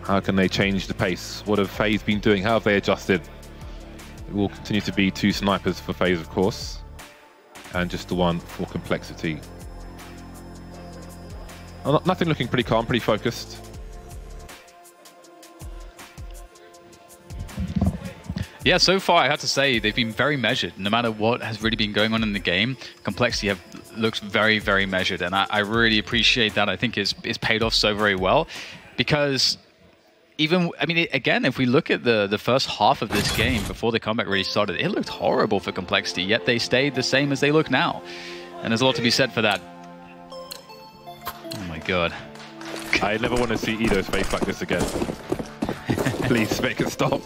How can they change the pace? What have FaZe been doing? How have they adjusted? It will continue to be 2 snipers for FaZe, of course, and just the 1 for Complexity. Nothing looking pretty calm, pretty focused. Yeah, so far I have to say they've been very measured. No matter what has really been going on in the game, Complexity looks very, very measured, and I really appreciate that. I think it's paid off so very well, because even, I mean, again, if we look at the first half of this game before the comeback really started, it looked horrible for Complexity, yet they stayed the same as they look now, and there's a lot to be said for that. Oh my god. I never want to see Edo's face like this again. Please make it stop.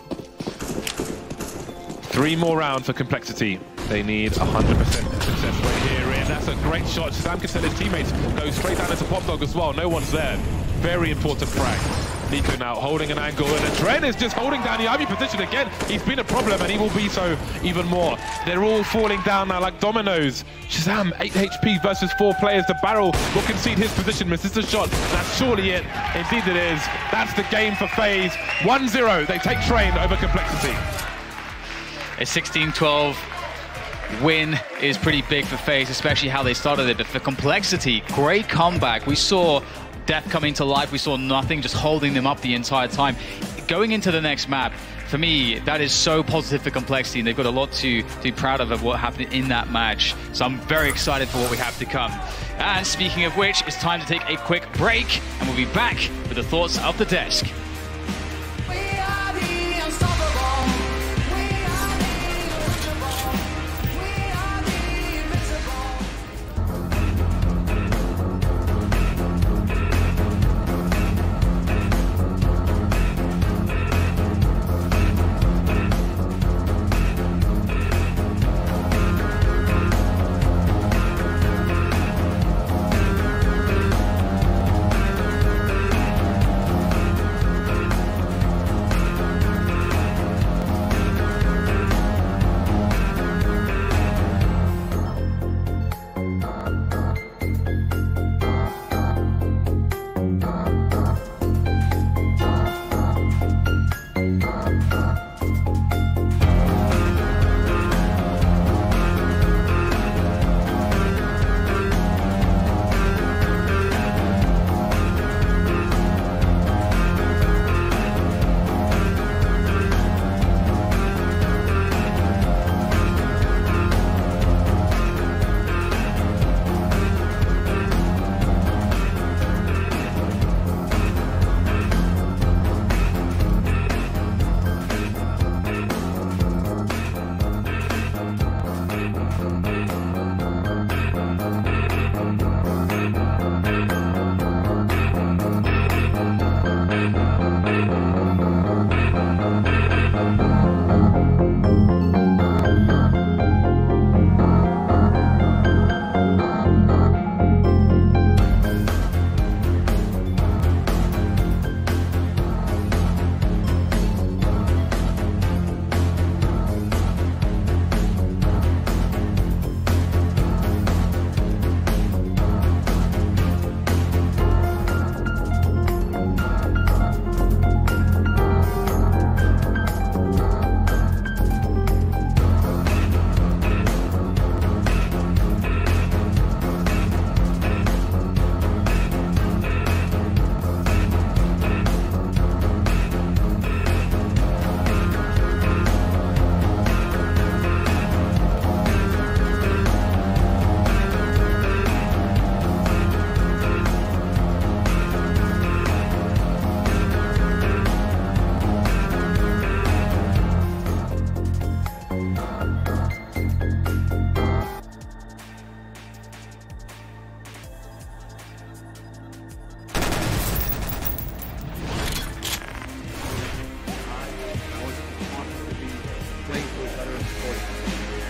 3 more rounds for Complexity. They need 100% success rate here, and that's a great shot. Sam can tell his teammates go straight down into Pop Dog as well. No one's there. Very important frag. Nico now holding an angle, and Adren is just holding down the Ivy position again. He's been a problem, and he will be so even more. They're all falling down now like dominoes. Shazam, 8 HP versus 4 players. The barrel will concede his position. Miss, this is a shot. That's surely it. Indeed it is. That's the game for FaZe. 1-0. They take Train over Complexity. A 16-12 win is pretty big for FaZe, especially how they started it. But for Complexity, great comeback. We saw Death coming to life. We saw nothing, just holding them up the entire time. Going into the next map, for me, that is so positive for Complexity, and they've got a lot to be proud of what happened in that match. So I'm very excited for what we have to come. And speaking of which, it's time to take a quick break, and we'll be back with the thoughts of the desk.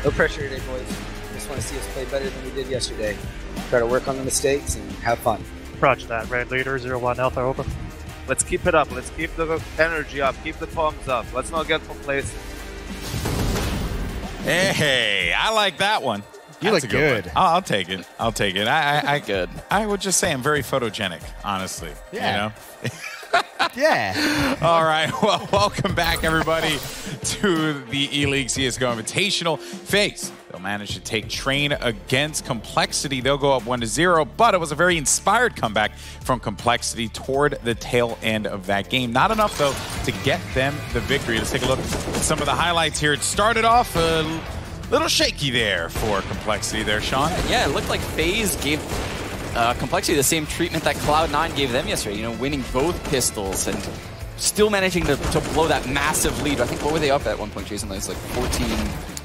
No pressure today, boys. Just want to see us play better than we did yesterday. Try to work on the mistakes and have fun. Roger that. Red leader, 0-1 Alpha open. Let's keep it up. Let's keep the energy up. Keep the thumbs up. Let's not get complacent. Hey, I like that one. You look good. I'll take it. I'll take it. Good. I would just say I'm very photogenic, honestly. Yeah. You know? Yeah. All right. Well, welcome back, everybody, to the ELEAGUE CSGO Invitational. FaZe, they'll manage to take train against Complexity. They'll go up 1-0, but it was a very inspired comeback from Complexity toward the tail end of that game. Not enough, though, to get them the victory. Let's take a look at some of the highlights here. It started off a little shaky there for Complexity there, Sean. Yeah, it looked like FaZe gave Complexity the same treatment that Cloud9 gave them yesterday, you know, winning both pistols and still managing to blow that massive lead. I think, what were they up at one point, Jason? It was like 14.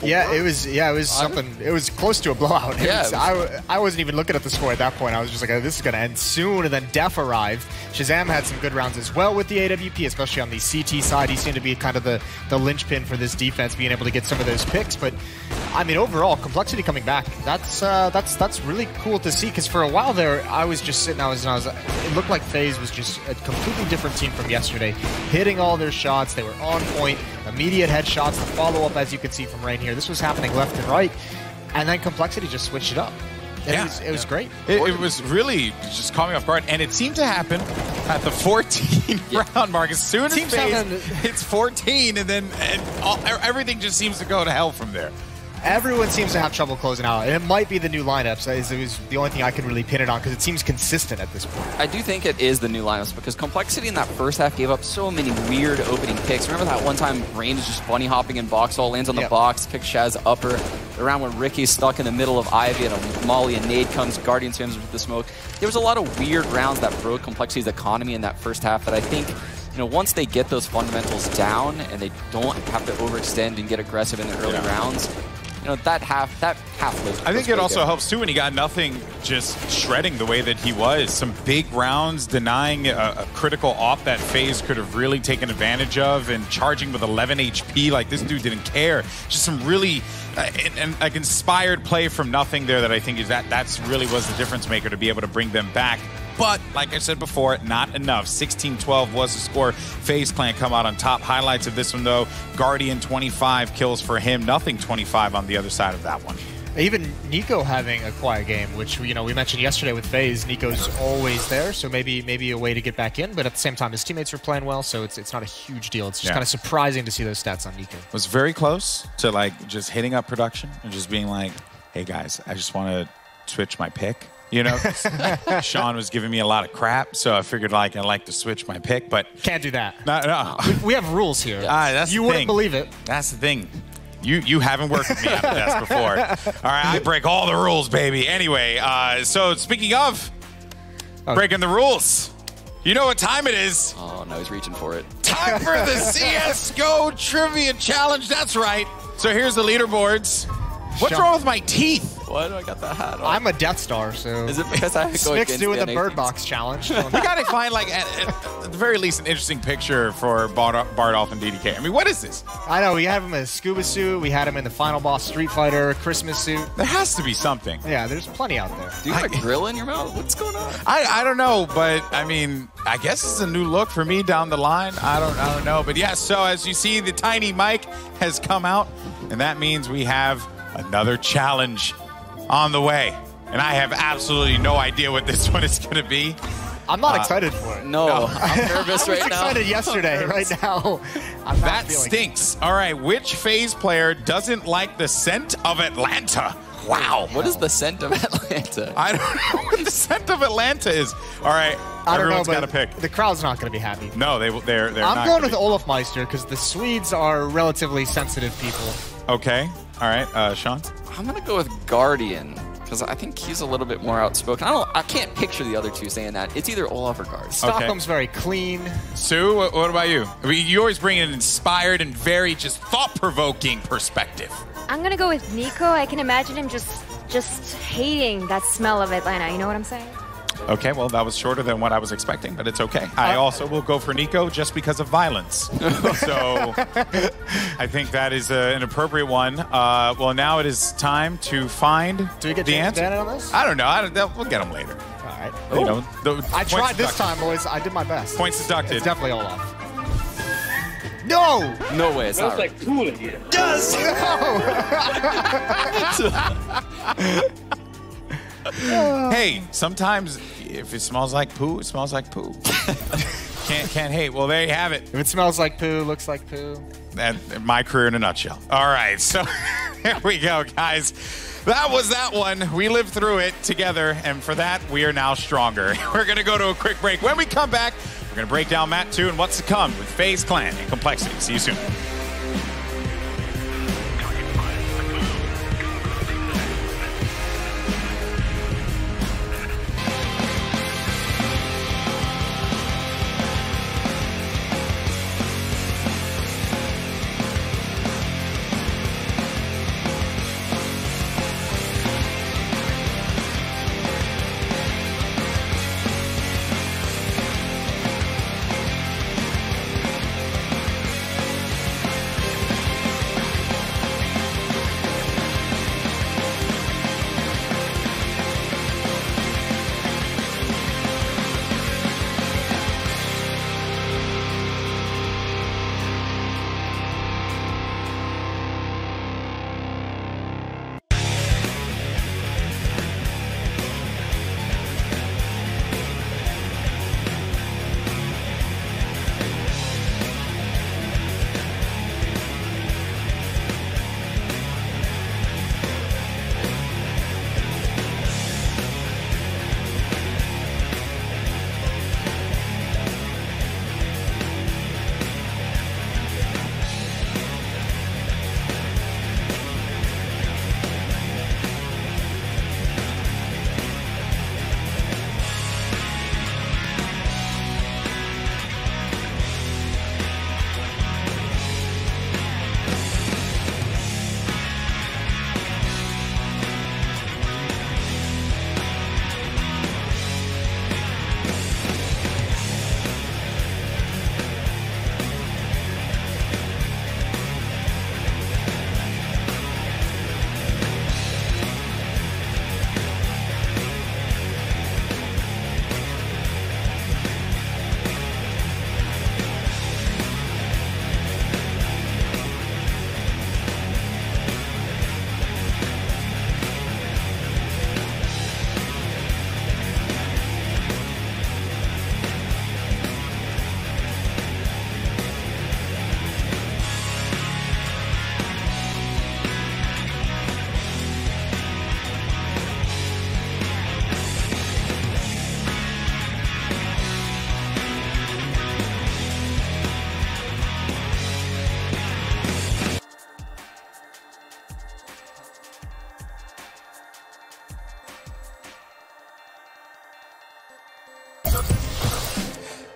Yeah, it was something. It was close to a blowout. I wasn't even looking at the score at that point. I was just like, oh, this is going to end soon. And then Def arrived. Shazam had some good rounds as well with the AWP, especially on the CT side. He seemed to be kind of the linchpin for this defense, being able to get some of those picks. But I mean, overall, Complexity coming back, that's really cool to see. Because for a while there, I was just sitting. It looked like FaZe was just a completely different team from yesterday, hitting all their shots. They were on point, immediate headshots. The follow up, as you can see from right here. This was happening left and right, and then Complexity just switched it up. It was great. It was really just caught me off guard, and it seemed to happen at the 14 round mark. As soon as FaZe hits 14, and then everything just seems to go to hell from there. Everyone seems to have trouble closing out, and it might be the new lineups. It was the only thing I can really pin it on, because it seems consistent at this point. I do think it is the new lineups, because Complexity in that first half gave up so many weird opening picks. Remember that one time Rain is just bunny hopping in box, all lands on the box, picks Shaz upper. Around when Ricky's stuck in the middle of Ivy and a Molly and nade comes, Guardian swims with the smoke. There was a lot of weird rounds that broke Complexity's economy in that first half, but I think, you know, once they get those fundamentals down and they don't have to overextend and get aggressive in the early rounds, you know, that half was. I think it also helps too when he got nothing, just shredding the way that he was. Some big rounds, denying a critical off that FaZe could have really taken advantage of, and charging with 11 HP like this dude didn't care. Just some really like inspired play from nothing there that I think is that's really was the difference maker to be able to bring them back. But, like I said before, not enough. 16-12 was the score. FaZe Clan come out on top. Highlights of this one, though. Guardian, 25 kills for him. Nothing 25 on the other side of that one. Even Nico having a quiet game, which, you know, we mentioned yesterday with FaZe. Nico's always there, so maybe a way to get back in. But at the same time, his teammates are playing well, so it's not a huge deal. It's just kind of surprising to see those stats on Nico. Was very close to, like, just hitting up production and just being like, hey, guys, I just want to switch my pick. You know, Sean was giving me a lot of crap, so I figured like I'd like to switch my pick, but can't do that. No. We have rules here. That's you the wouldn't thing. believe it. That's the thing. You haven't worked with me on the desk before. All right, I break all the rules, baby. Anyway, so speaking of breaking the rules, you know what time it is? Oh no, he's reaching for it. Time for the CSGO Trivia Challenge. That's right. So here's the leaderboards. What's wrong with my teeth? Why do I got that hat on? I'm a Death Star, so... Is it because I go Snick's doing the Bird Box challenge. We gotta find, like, at the very least, an interesting picture for Bardolph and DDK. I mean, what is this? I know, we have him in a scuba suit, we had him in the Final Boss Street Fighter Christmas suit. There has to be something. Yeah, there's plenty out there. Do you have a grill in your mouth? What's going on? I don't know, but, I mean, I guess it's a new look for me down the line. I don't know. But, yeah, so as you see, the tiny mic has come out, and that means we have another challenge on the way. And I have absolutely no idea what this one is going to be. I'm not excited for it. No, I'm nervous right now. I was excited yesterday. Right now, I'm not that stinks. All right, which FaZe player doesn't like the scent of Atlanta? Wow. What is the scent of Atlanta? I don't know what the scent of Atlanta is. All right, everyone's got to pick. The crowd's not going to be happy. No, they're not. I'm going with Olaf Meister because the Swedes are relatively sensitive people. Okay. All right, Sean? I'm going to go with Guardian because I think he's a little bit more outspoken. I can't picture the other two saying that. It's either Olaf or Guard. Stockholm's very clean. Sue, what about you? I mean, you always bring an inspired and very just thought-provoking perspective. I'm going to go with Nico. I can imagine him just hating that smell of Atlanta. You know what I'm saying? Okay, well, that was shorter than what I was expecting, but it's okay. I also will go for Nico just because of violence. So I think that is an appropriate one. Well, now it is time to find Do we get the James answer. Dan on this? I don't know. We'll get them later. All right. You know, I tried this time, boys. I did my best. Points deducted. It's definitely Olaf. No! No way. It's not like pool in here. Yes! No! Hey, sometimes if it smells like poo, it smells like poo. Can't hate. Well, there you have it. If it smells like poo, looks like poo. And my career in a nutshell. All right, so there we go, guys. That was that one. We lived through it together, and for that, we are now stronger. We're going to go to a quick break. When we come back, we're going to break down Mat 2 and what's to come with FaZe Clan and Complexity. See you soon.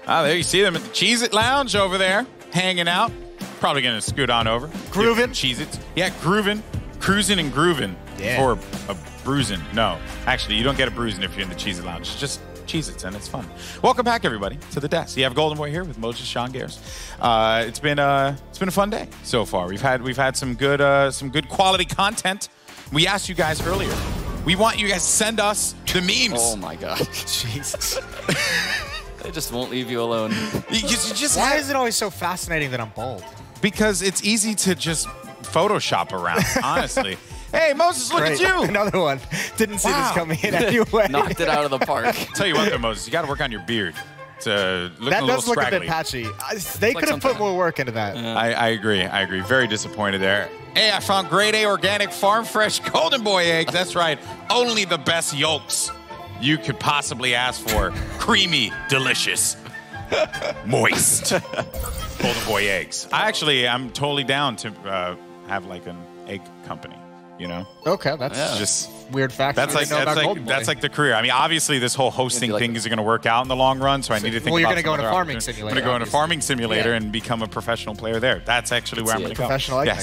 Ah, there you see them at the Cheez-It Lounge over there, hanging out. Probably going to scoot on over. Groovin'? Cheez-Its. Yeah, groovin'. Cruising and groovin'. Yeah. Or a bruising. No. Actually, you don't get a bruising if you're in the Cheez-It Lounge. It's just Cheez-Its, and it's fun. Welcome back, everybody, to the desk. You have Golden Boy here with Moses Sean Gares. It's been a fun day so far. We've had some good quality content. We asked you guys earlier. We want you guys to send us the memes. Oh my god. Jesus. They just won't leave you alone. Why is it always so fascinating that I'm bald? Because it's easy to just Photoshop around, honestly. Hey, Moses, look at you. Another one. Didn't see this coming in anyway. Knocked it out of the park. Tell you what, though, Moses, you got to work on your beard. To look that a does little look scraggly. a bit patchy. They could have put more work into that. I agree. I agree. Very disappointed there. Hey, I found grade A organic farm fresh Golden Boy eggs. That's right. Only the best yolks you could possibly ask for. Creamy, delicious, moist. Golden Boy eggs. I'm totally down to have like an egg company. You know? Okay, that's just weird fact. That's like the career. I mean, obviously, this whole hosting thing is going to work out in the long run. So I need to think. Well, you're going to go into farming simulator. I'm going to go into farming simulator and become a professional player there. That's actually where I'm going to go. Professional egg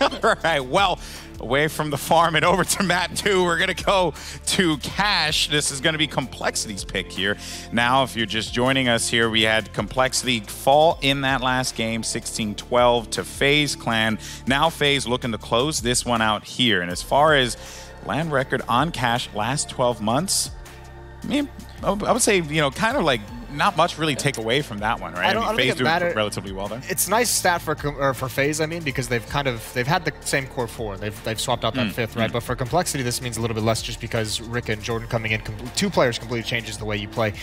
maker. All right. Well, away from the farm and over to Matt 2. We're going to go to Cash. This is going to be Complexity's pick here. Now, if you're just joining us here, we had Complexity fall in that last game, 16-12 to FaZe Clan. Now FaZe looking to close this one out here. And as far as land record on Cash last 12 months, I mean, I would say, you know, kind of like not much really take away from that one, right? I mean, FaZe doing relatively well there. It's nice stat for FaZe, I mean, because they've had the same core 4. They've swapped out that 5th, right? But for Complexity, this means a little bit less just because Rick and Jordan coming in, 2 players completely changes the way you play.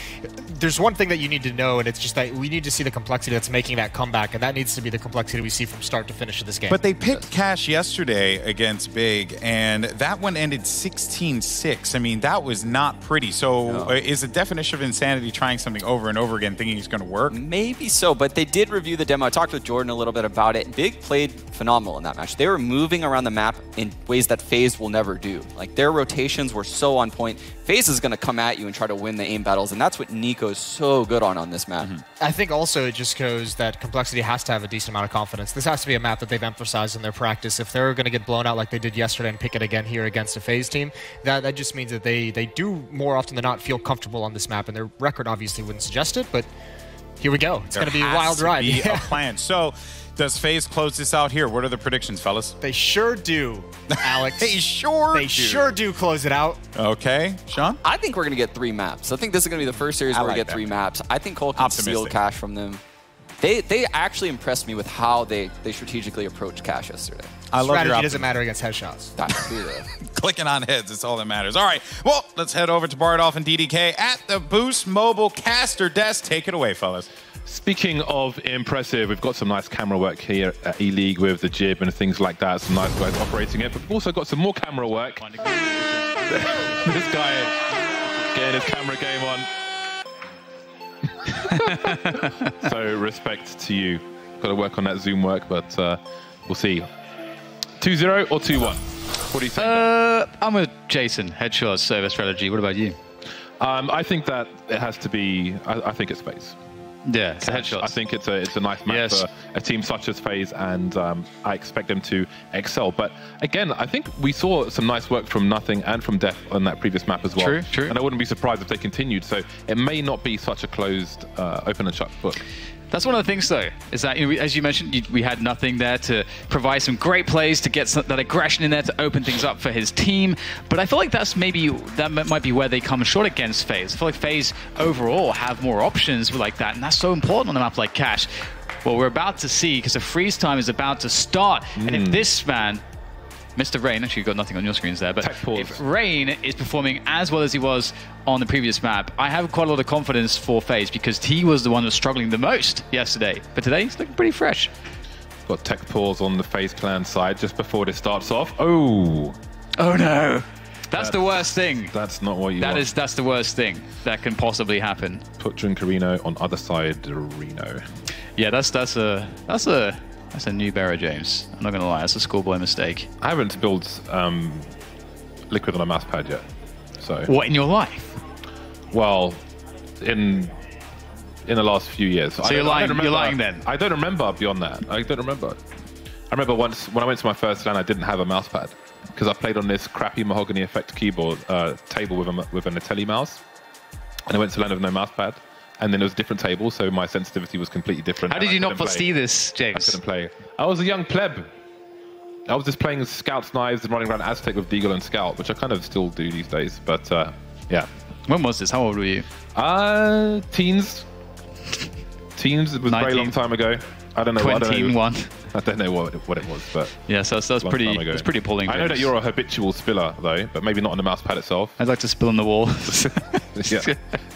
There's one thing that you need to know, and it's just that we need to see the Complexity that's making that comeback, and that needs to be the Complexity we see from start to finish of this game. But they picked Cash yesterday against Big, and that one ended 16-6. I mean, that was not pretty. So is the definition of insanity trying something over and over again thinking it's going to work? Maybe so, but they did review the demo. I talked with Jordan a little bit about it. Big played phenomenal in that match. They were moving around the map in ways that FaZe will never do. Like, their rotations were so on point. FaZe is going to come at you and try to win the aim battles, and that's what Nico's so good on this map. I think also it just shows that Complexity has to have a decent amount of confidence. This has to be a map that they've emphasized in their practice. If they're going to get blown out like they did yesterday and pick it again here against a FaZe team, that just means that they do more often than not feel comfortable on this map, and their record obviously wouldn't suggest it, but here we go. It's going to be a wild ride. There has to be a plan. So, does FaZe close this out here? What are the predictions, fellas? They sure do, Alex. They sure do close it out. Okay. Sean? I think we're going to get 3 maps. I think this is going to be the first series where we get 3 maps. I think Cole can steal Cash from them. They actually impressed me with how they strategically approached Cash yesterday. I love strategy doesn't matter against headshots. Clicking on heads, it's all that matters. All right, well, let's head over to Bardolph and DDK at the Boost Mobile caster desk. Take it away, fellas. Speaking of impressive, we've got some nice camera work here at ELEAGUE with the jib and things like that. Some nice guys operating it, but we've also got some more camera work. This guy getting his camera game on. So respect to you. Got to work on that zoom work, but we'll see. 2-0 or 2-1? What do you think? I'm with Jason. Headshot server strategy. What about you? I think that it has to be. I think it's FaZe. Yeah, it's headshots. I think it's a nice match for a team such as FaZe, and I expect them to excel. But again, I think we saw some nice work from Nothing and from Def on that previous map as well. True. And I wouldn't be surprised if they continued. So it may not be such a closed, open and shut book. That's one of the things, though, is that, you know, as you mentioned, we had Nothing there to provide some great plays, to get that aggression in there to open things up for his team. But I feel like that might be where they come short against FaZe. I feel like FaZe overall have more options like that, and that's so important on a map like Cash. Well, we're about to see, because the freeze time is about to start, and if this man, Mr. Rain, actually you've got nothing on your screens there, but if Rain is performing as well as he was on the previous map, I have quite a lot of confidence for FaZe, because he was the one that was struggling the most yesterday. But today, he's looking pretty fresh. Got tech pause on the FaZe clan side just before this starts off. Oh no. That's the worst thing. That's not what you want. That's the worst thing that can possibly happen. Put Drinkarino on other side Reno. Yeah, that's a new Barra, James. I'm not going to lie, that's a schoolboy mistake. I haven't built Liquid on a mouse pad yet. So what, in your life? Well, in the last few years. So you're lying then? I don't remember beyond that. I don't remember. I remember once when I went to my first LAN, I didn't have a mouse pad because I played on this crappy mahogany effect keyboard table with an Intelli mouse, and I went to LAN with no mouse pad. And then it was a different table, so my sensitivity was completely different. How did you not foresee this, James? I couldn't play. I was a young pleb. I was just playing Scout's Knives and running around Aztec with Deagle and Scout, which I kind of still do these days. But yeah. When was this? How old were you? Teens. Teens. It was 19. A very long time ago. I don't know. 21. I don't know what it was, but yeah, so that's pretty. It's pretty appalling. I know that you're a habitual spiller though, but maybe not on the mouse pad itself. I'd like to spill on the wall. Yeah,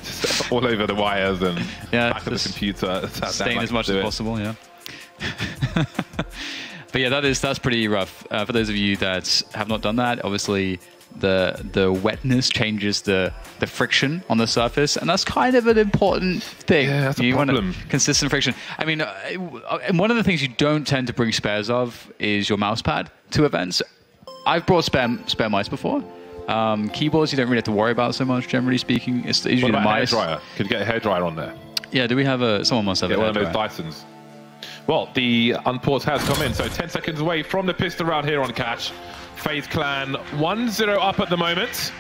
just all over the wires and back of the computer. Stain as much as possible. Yeah. But yeah, that's pretty rough. For those of you that have not done that, obviously the wetness changes the friction on the surface, and that's kind of an important thing. Yeah, that's a problem. Want consistent friction. I mean, and one of the things you don't tend to bring spares of is your mouse pad to events. I've brought spare mice before. Keyboards you don't really have to worry about so much, generally speaking. It's usually the mice. Hairdryer? Could you get a hairdryer on there? Yeah, do we have someone must have a one of those Dysons. Well, the unpause has come in, so 10 seconds away from the pistol round here on Cash. FaZe Clan 1-0 up at the moment.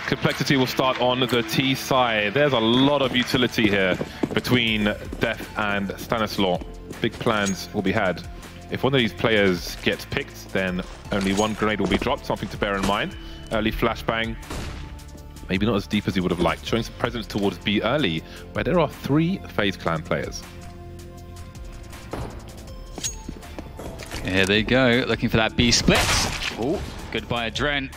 Complexity will start on the T side. There's a lot of utility here between Def and Stanislaw. Big plans will be had. If one of these players gets picked, then only one grenade will be dropped, something to bear in mind. Early flashbang, maybe not as deep as he would have liked, showing some presence towards B early, where there are 3 FaZe Clan players. Here they go, looking for that B split. Oh, goodbye, Adren.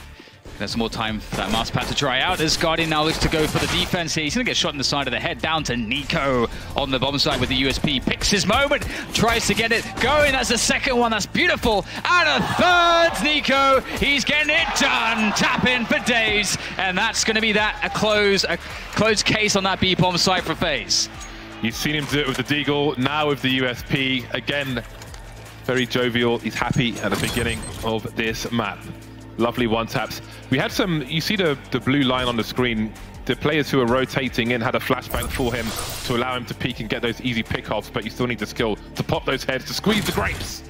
There's some more time for that mouse pad to dry out as Guardian now looks to go for the defense here. He's going to get shot in the side of the head. Down to Nico on the bomb side with the USP. Picks his moment, tries to get it going. That's the second one. That's beautiful. And a third, Nico. He's getting it done. Tap in for days. And that's going to be that, a closed case on that B bomb side for FaZe. You've seen him do it with the Deagle, now with the USP. Again, very jovial. He's happy at the beginning of this map. Lovely one-taps. We had some, you see the blue line on the screen, the players who are rotating in had a flashbang for him to allow him to peek and get those easy pick-offs, but you still need the skill to pop those heads, to squeeze the grapes.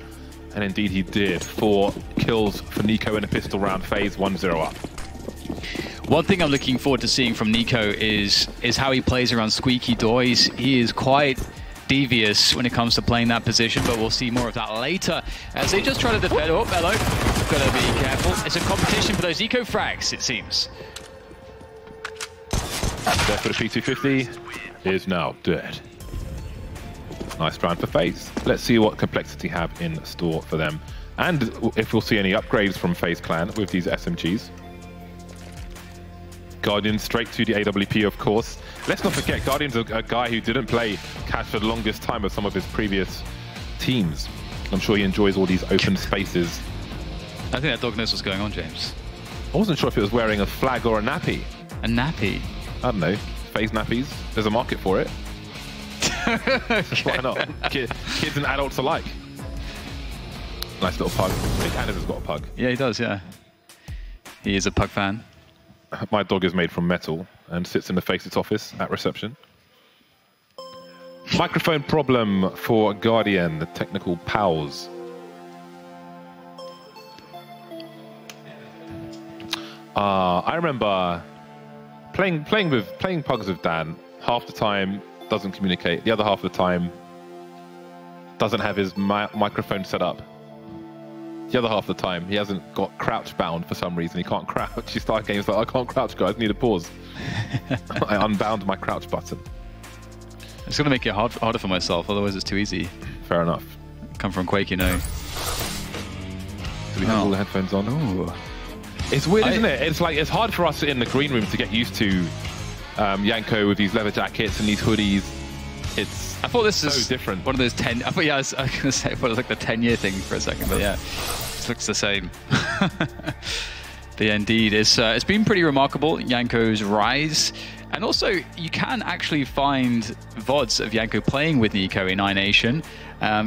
And indeed he did. 4 kills for Nico in a pistol round. FaZe 1-0 up. One thing I'm looking forward to seeing from Nico is how he plays around Squeaky Door. He is quite devious when it comes to playing that position, but we'll see more of that later as they just try to defend. Oh, hello. Gotta be careful. It's a competition for those eco frags, it seems. There for the P250 is now dead. Nice round for FaZe. Let's see what Complexity have in store for them, and if we'll see any upgrades from FaZe Clan with these SMGs. Guardian straight to the AWP, of course. Let's not forget, Guardian's a guy who didn't play Cash for the longest time of some of his previous teams. I'm sure he enjoys all these open spaces. I think that dog knows what's going on, James. I wasn't sure if it was wearing a flag or a nappy. A nappy? I don't know. FaZe nappies. There's a market for it. Why not? Kids and adults alike. Nice little pug. I think Anders has got a pug. Yeah, he does, yeah. He is a pug fan. My dog is made from metal and sits in the FaZe's office at reception. Microphone problem for Guardian, the technical pals. I remember playing pugs with Dan. Half the time doesn't communicate. The other half of the time doesn't have his microphone set up. The other half of the time, he hasn't got crouch bound for some reason. He can't crouch. He started games like, I can't crouch, guys. Need a pause. I unbound my crouch button. It's going to make it harder for myself, otherwise it's too easy. Fair enough. Come from Quake, you know. Do we have all the headphones on? Ooh. It's weird, isn't it? It's like, it's hard for us in the green room to get used to Yanko with these leather jackets and these hoodies. I thought this was so different. One of those 10. I thought, yeah, I was going to say, it was like the 10-year thing for a second, but yeah, it looks the same. But yeah, indeed, it's been pretty remarkable, Yanko's rise. And also, you can actually find VODs of Yanko playing with Nico in iNation.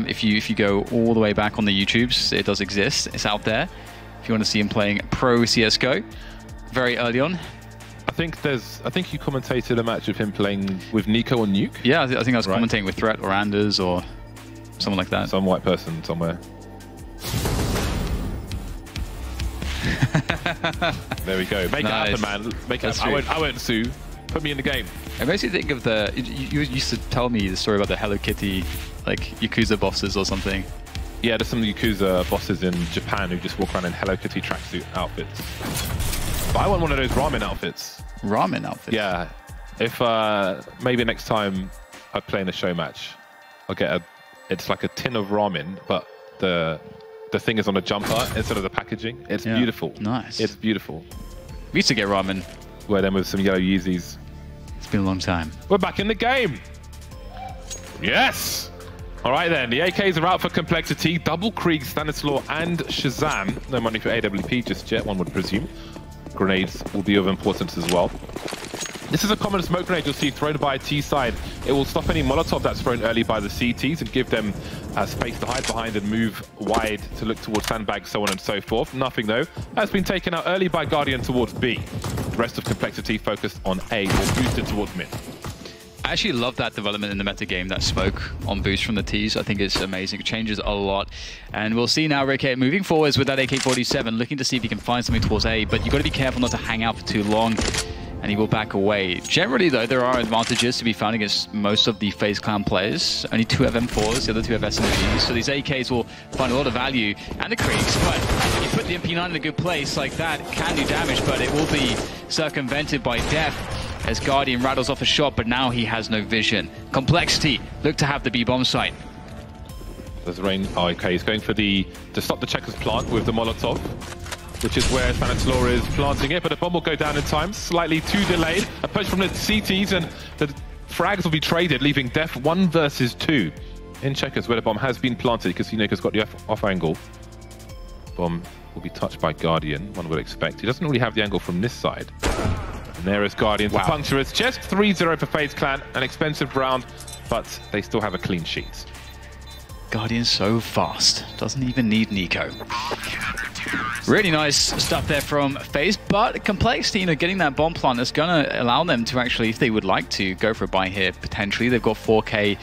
If you go all the way back on the YouTubes, it does exist. It's out there. If you want to see him playing pro CSGO, very early on. I think you commentated a match of him playing with Nico on Nuke. Yeah, I think I was commentating with Threat or Anders or someone like that. Some white person somewhere. There we go. Make it happen, man. Make it happen. I won't sue. Put me in the game. It makes you think of you used to tell me the story about the Hello Kitty, like Yakuza bosses or something. Yeah, there's some Yakuza bosses in Japan who just walk around in Hello Kitty tracksuit outfits. But I want one of those ramen outfits. Ramen outfits? Yeah. If maybe next time I play in a show match, I'll get it's like a tin of ramen, but the thing is on a jumper instead of the packaging. It's beautiful. Nice. It's beautiful. We used to get ramen. Wear them with some yellow Yeezys. It's been a long time. We're back in the game. Yes. All right then, the AKs are out for Complexity. Double Krieg, Stanislaw, and Shazam. No money for AWP just yet, one would presume. Grenades will be of importance as well. This is a common smoke grenade you'll see thrown by a T side. It will stop any Molotov that's thrown early by the CTs and give them space to hide behind and move wide to look towards sandbags, so on and so forth. Nothing though has been taken out early by Guardian towards B. The rest of Complexity focused on A or boosted towards mid. I actually love that development in the meta game, that smoke on boost from the T's. I think it's amazing. It changes a lot. And we'll see now RAJPOOT moving forwards with that AK-47, looking to see if he can find something towards A, but you've got to be careful not to hang out for too long, and he will back away. Generally, though, there are advantages to be found against most of the FaZe Clan players. Only 2 have M4s, the other 2 have SMGs, so these AKs will find a lot of value, and the creeps, but when you put the MP9 in a good place like that, can do damage, but it will be circumvented by Def as Guardian rattles off a shot, but now he has no vision. Complexity look to have the B bomb site. There's Rain. Oh, okay, he's going for to stop the checkers plant with the Molotov, which is where Spanislaw is planting it, but the bomb will go down in time, slightly too delayed. A push from the CTs, and the frags will be traded, leaving Def 1 versus 2 in checkers, where the bomb has been planted. Casino's got the off angle. Bomb will be touched by Guardian, one would expect. He doesn't really have the angle from this side. And there is Guardian. Wow. Puncturous, just 3-0 for FaZe Clan. An expensive round, but they still have a clean sheet. Guardian so fast, doesn't even need Nico. Really nice stuff there from FaZe, but Complexity, getting that bomb plant is going to allow them to actually, if they would like to, go for a buy here potentially. They've got 4K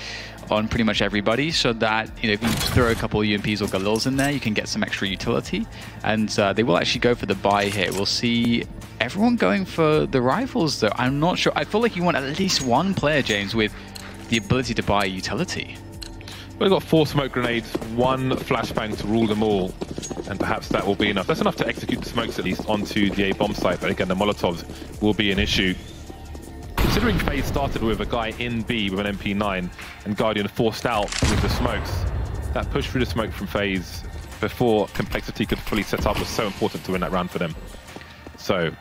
on pretty much everybody, so that if you throw a couple of UMPs or Galils in there, you can get some extra utility, and they will actually go for the buy here. We'll see everyone going for the rifles, though. I'm not sure. I feel like you want at least one player, James, with the ability to buy utility. We've got 4 smoke grenades, 1 flashbang to rule them all, and perhaps that will be enough. That's enough to execute the smokes at least onto the A bomb site, but again, the Molotovs will be an issue. Considering FaZe started with a guy in B with an MP9 and Guardian forced out with the smokes, that push through the smoke from FaZe before Complexity could fully set up was so important to win that round for them. So,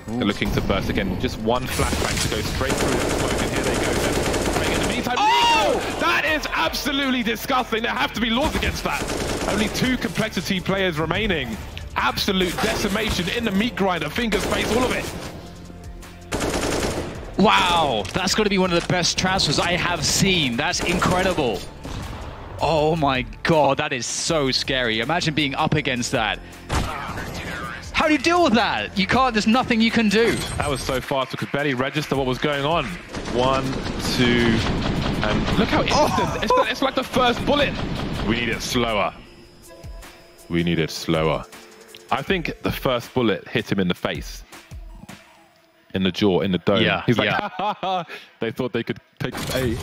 they're looking to burst again. Just 1 flashbang to go straight through the smoke, and here they go. In the meantime, Nico! That is absolutely disgusting. There have to be laws against that. Only 2 Complexity players remaining. Absolute decimation in the meat grinder, fingers, face, all of it. Wow, that's got to be one of the best transfers I have seen. That's incredible. Oh my god, that is so scary. Imagine being up against that. How do you deal with that? You can't, there's nothing you can do. That was so fast, we could barely register what was going on. 1, 2, and look how instant. It's like the first bullet. We need it slower. We need it slower. I think the first bullet hit him in the face. In the jaw, in the dome. Yeah, he's like, ha ha ha. They thought they could take A.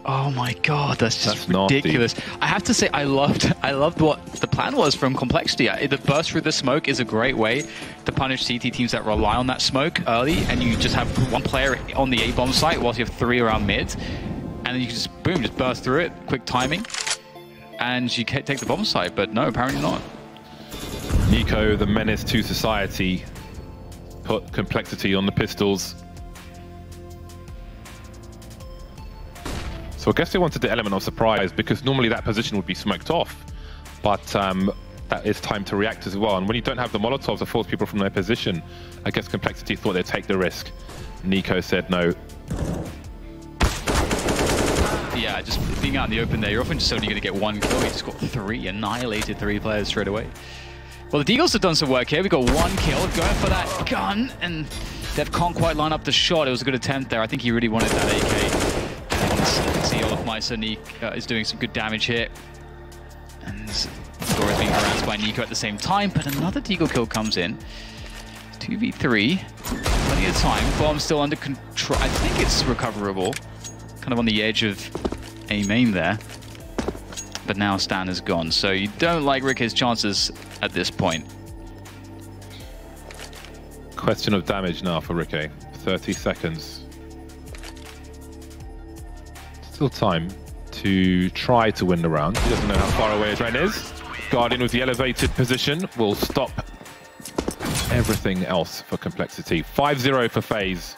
Oh my god, that's just ridiculous. Nasty. I have to say, I loved what the plan was from Complexity. The burst through the smoke is a great way to punish CT teams that rely on that smoke early, and you just have 1 player on the A-bomb site whilst you have 3 around mid, and then you just, boom, just burst through it, quick timing, and you take the bomb site, but no, apparently not. Nico, the menace to society, put Complexity on the pistols. So I guess they wanted the element of surprise, because normally that position would be smoked off. But that is time to react as well. And when you don't have the Molotovs to force people from their position, I guess Complexity thought they'd take the risk. Nico said no. Yeah, just being out in the open there, you're often just only going to get 1 kill. He just got 3, annihilated 3 players straight away. Well, the Deagles have done some work here. We got 1 kill, going for that gun, and Dev can't quite line up the shot. It was a good attempt there. I think he really wanted that AK. See Olaf Meiser is doing some good damage here. And Score is being harassed by Nico at the same time, but another Deagle kill comes in. 2v3, plenty of time. Bomb still under control. I think it's recoverable. Kind of on the edge of A main there. But now Stan is gone, so you don't like RAJPOOT's chances at this point. Question of damage now for RAJPOOT. 30 seconds. Still time to try to win the round. He doesn't know how far away his Ren is. Guardian with the elevated position will stop everything else for Complexity. 5-0 for FaZe.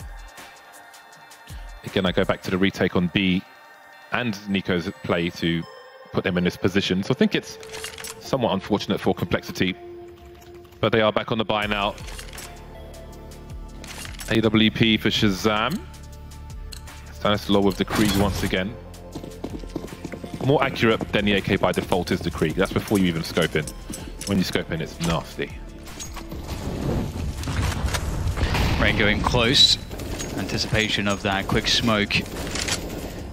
Again, I go back to the retake on B and Nico's play to put them in this position. So I think it's somewhat unfortunate for Complexity, but they are back on the buy now. AWP for Shazam. Stanislaw with the Krieg once again. More accurate than the AK by default is the Krieg. That's before you even scope in. When you scope in, it's nasty. Rain going close. Anticipation of that quick smoke.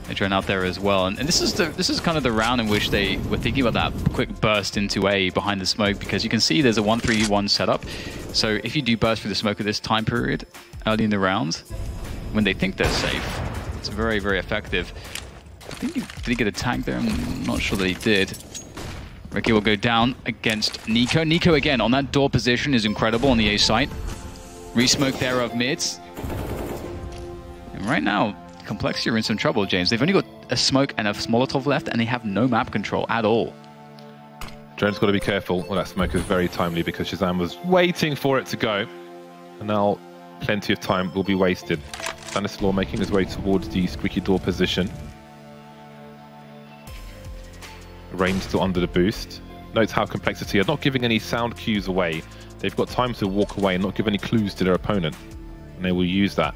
They drawn out there as well, and this is kind of the round in which they were thinking about that quick burst into A behind the smoke, because you can see there's a 1-3-1 setup. So if you do burst through the smoke at this time period early in the round, when they think they're safe, it's very, very effective. I think did he get a tag there? I'm not sure that he did. Ricky will go down against NiKo. NiKo again on that door position is incredible on the A site. Resmoke there of mids. And right now, Complexity are in some trouble, James. They've only got a smoke and a Molotov left, and they have no map control at all. Drone's got to be careful. Well, that smoke is very timely because Shazam was waiting for it to go. And now plenty of time will be wasted. Stanislaw making his way towards the squeaky door position. Rain still under the boost. Notes how Complexity are not giving any sound cues away. They've got time to walk away and not give any clues to their opponent. And they will use that.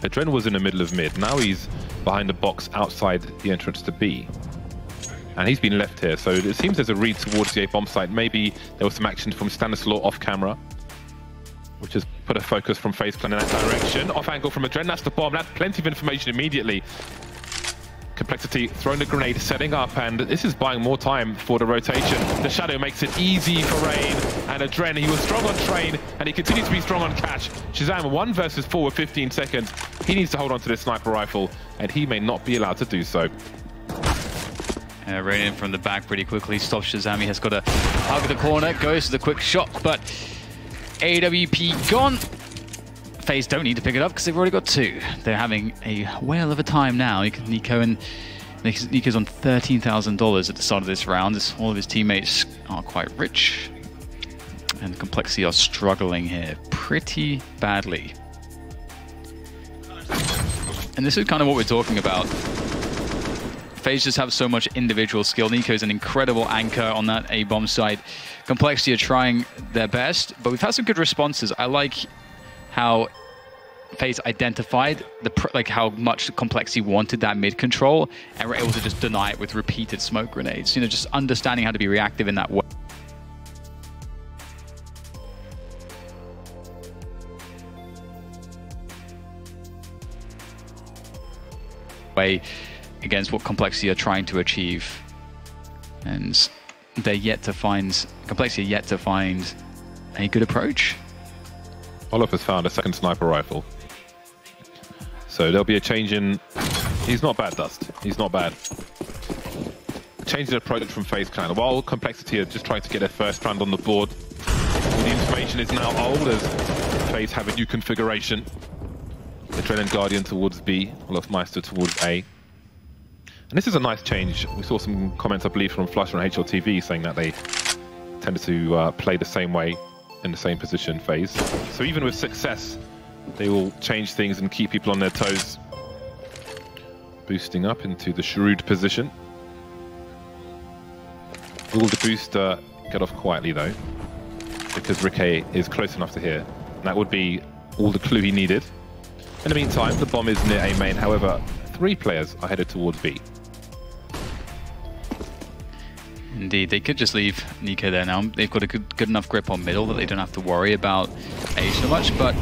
Adren was in the middle of mid. Now he's behind the box outside the entrance to B. And he's been left here. So it seems there's a read towards the A bomb site. Maybe there was some action from Stanislaw off camera, which has put a focus from FaZe Clan in that direction. Off angle from Adren. That's the bomb. That's plenty of information immediately. Complexity throwing the grenade, setting up, and this is buying more time for the rotation. The shadow makes it easy for Rain and Adren. He was strong on Train, and he continues to be strong on Catch. Shazam 1 versus 4 with 15 seconds. He needs to hold on to this sniper rifle, and he may not be allowed to do so. Rain in from the back pretty quickly, stops Shazam. He has got a hug the corner, goes to the quick shot, but AWP gone. FaZe don't need to pick it up because they've already got 2. They're having a whale of a time now. NiKo's on $13,000 at the start of this round. All of his teammates are quite rich, and Complexity are struggling here pretty badly. And this is kind of what we're talking about. FaZe just have so much individual skill. NiKo's an incredible anchor on that A-bomb side. Complexity are trying their best, but we've had some good responses. I like how FaZe identified how much Complexity wanted that mid control, and were able to just deny it with repeated smoke grenades. You know, just understanding how to be reactive in that way against what Complexity are trying to achieve. And they're yet to find, Complexity are yet to find a good approach. Olof has found a second sniper rifle. So there'll be a change in... He's not bad, Dust. He's not bad. Change in approach from FaZe Clan. While Complexity are just trying to get their first round on the board, the information is now old as FaZe have a new configuration. Adrenaline Guardian towards B, Olof Meister towards A. And this is a nice change. We saw some comments, I believe, from Flusher and HLTV saying that they tended to play the same way in the same position, FaZe. So even with success, they will change things and keep people on their toes. Boosting up into the shrewd position. Will the booster get off quietly though? Because Ricky is close enough to hear. And that would be all the clue he needed. In the meantime, the bomb is near A main. However, 3 players are headed towards B. Indeed, they could just leave NiKo there now. They've got a good enough grip on middle that they don't have to worry about A so much, but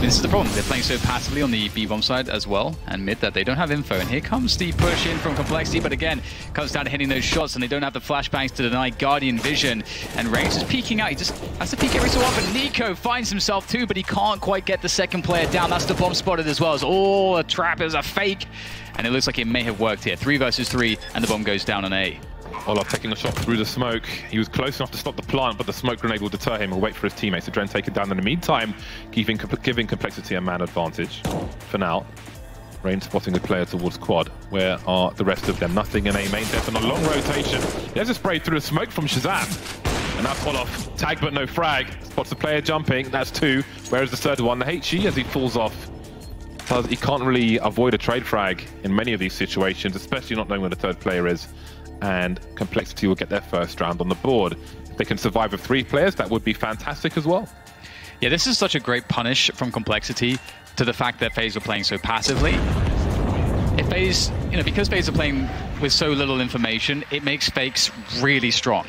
this is the problem. They're playing so passively on the B-bomb side as well, and mid, that they don't have info. And here comes the push in from Complexity, but again, comes down to hitting those shots, and they don't have the flashbangs to deny Guardian vision. And Reigns is peeking out. He just has to peek every so often. NiKo finds himself too, but he can't quite get the second player down. That's the bomb spotted as well. Oh, the trap is a fake. And it looks like it may have worked here. 3 versus 3, and the bomb goes down on A. Olof taking a shot through the smoke. He was close enough to stop the plant, but the smoke grenade will deter him. He'll wait for his teammates. Adren take it down in the meantime, giving Complexity a man advantage for now. Rain spotting the player towards quad. Where are the rest of them? Nothing in A main. Death on a long rotation. There's a spray through the smoke from Shazam. And that's Olof. Tag but no frag. Spots the player jumping. That's 2. Where is the third one? The HE as he falls off. He can't really avoid a trade frag in many of these situations, especially not knowing where the third player is. And Complexity will get their first round on the board. If they can survive with 3 players, that would be fantastic as well. Yeah, this is such a great punish from Complexity to the fact that FaZe were playing so passively. If FaZe, because FaZe are playing with so little information, it makes fakes really strong.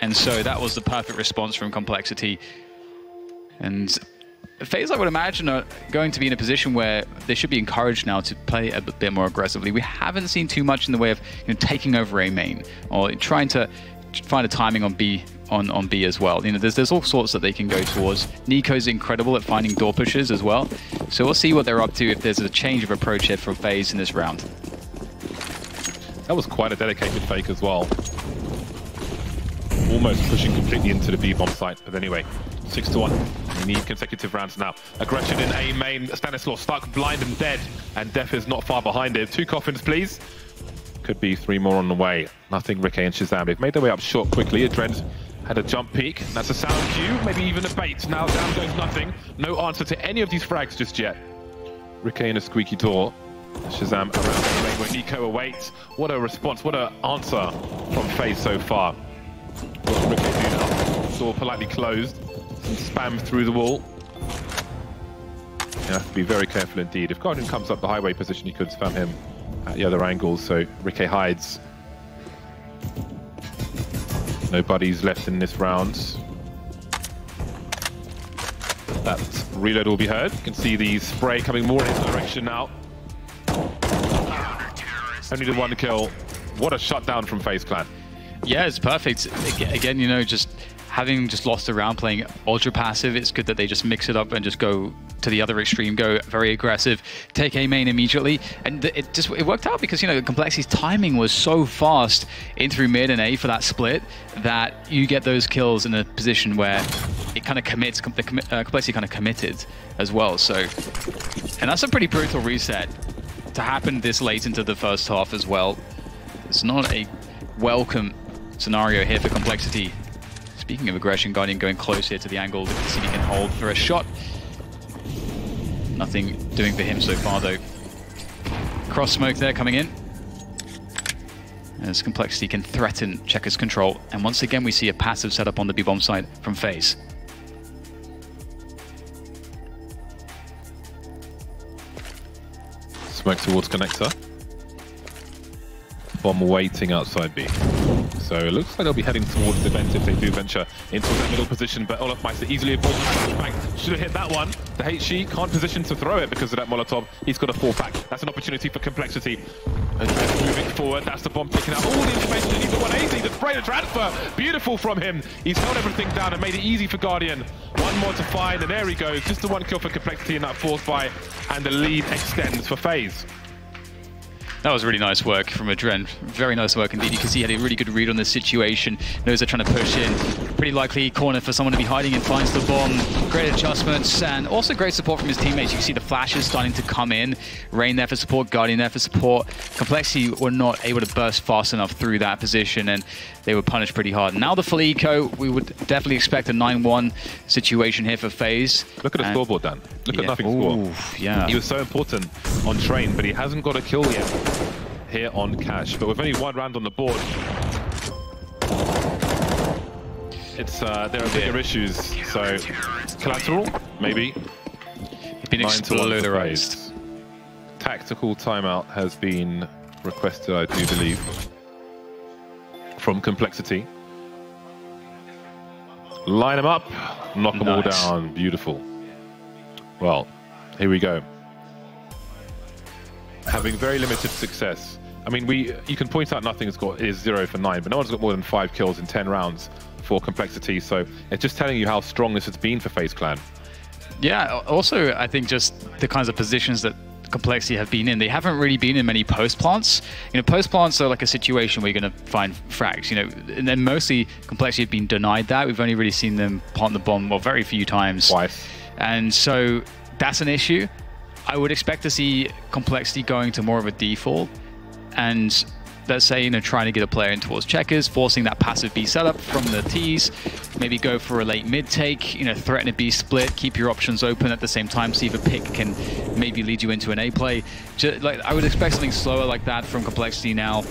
And so that was the perfect response from Complexity. And FaZe, I would imagine, are going to be in a position where they should be encouraged now to play a bit more aggressively. We haven't seen too much in the way of taking over A main or trying to find a timing on B on B as well. There's all sorts that they can go towards. Nico's incredible at finding door pushes as well. So we'll see what they're up to if there's a change of approach here from FaZe in this round. That was quite a dedicated fake as well. Almost pushing completely into the B-bomb site. But anyway, 6-1. We need consecutive rounds now. Aggression in A main. Stanislaw stuck, blind and dead. And Def is not far behind it. 2 coffins, please. Could be 3 more on the way. Nothing Ricky and Shazam. They've made their way up short quickly. Adred had a jump peek. That's a sound cue, maybe even a bait. Now down goes nothing. No answer to any of these frags just yet. Ricky in a squeaky door. Shazam around the lane where Nico awaits. What a response, what an answer from FaZe so far. What's Ricky do now? Door politely closed. Some spam through the wall. You have to be very careful indeed. If Guardian comes up the highway position, you could spam him at the other angles, so Ricky hides. No buddies left in this round. That reload will be heard. You can see the spray coming more in his direction now. Only the 1 kill. What a shutdown from FaZe Clan. Yeah, it's perfect. Again, just having lost a round playing ultra passive, it's good that they just mix it up and just go to the other extreme, go very aggressive, take A main immediately. And it worked out because, Complexity's timing was so fast in through mid and A for that split that you get those kills in a position where it kind of commits, Complexity kind of committed as well. So, and that's a pretty brutal reset to happen this late into the first half as well. It's not a welcome scenario here for Complexity. Speaking of aggression, Guardian going close here to the angle that he can hold for a shot. Nothing doing for him so far though. Cross smoke there coming in. As Complexity can threaten Checker's control. And once again we see a passive setup on the B-bomb side from FaZe. Smoke towards connector. Bomb waiting outside B. So it looks like they'll be heading towards the vent if they do venture into that middle position, but Olaf Meister easily avoids the flashbang. Should have hit that one. The HG can't position to throw it because of that Molotov. He's got a fall back. That's an opportunity for Complexity. Moving forward, that's the bomb taking out all the information. He needs the 180, the spray, the transfer. Beautiful from him. He's held everything down and made it easy for Guardian. One more to find, and there he goes. Just the 1 kill for Complexity in that fourth buy, and the lead extends for FaZe. That was really nice work from Adren. Very nice work indeed. You can see he had a really good read on this situation. Knows they're trying to push in. Pretty likely corner for someone to be hiding and finds the bomb. Great adjustments and also great support from his teammates. You can see the flashes starting to come in. Rain there for support, Guardian there for support. Complexity were not able to burst fast enough through that position and they were punished pretty hard. Now the full eco, we would definitely expect a 9-1 situation here for FaZe. Look at the scoreboard, Dan. Look at nothing score. Yeah. He was so important on train, but he hasn't got a kill yet here on Cash. But with only 1 round on the board, it's there are bigger issues. So collateral, maybe. Been exploded. Tactical timeout has been requested, I do believe, from Complexity. Line them up, knock them all down. Beautiful. Well, here we go. Having very limited success. I mean, you can point out nothing is 0 for 9, but no one's got more than 5 kills in 10 rounds for Complexity. So it's just telling you how strong this has been for FaZe Clan. Yeah. Also, I think just the kinds of positions that Complexity have been in. They haven't really been in many post plants. Post plants are like a situation where you're going to find frags. And then mostly Complexity have been denied that. We've only really seen them plant the bomb, well, very few times. Twice. And so that's an issue. I would expect to see Complexity going to more of a default, and let's say trying to get a player in towards checkers, forcing that passive B setup from the T's, maybe go for a late mid take, threaten a B split, keep your options open at the same time, see if a pick can maybe lead you into an A play. I would expect something slower like that from Complexity now.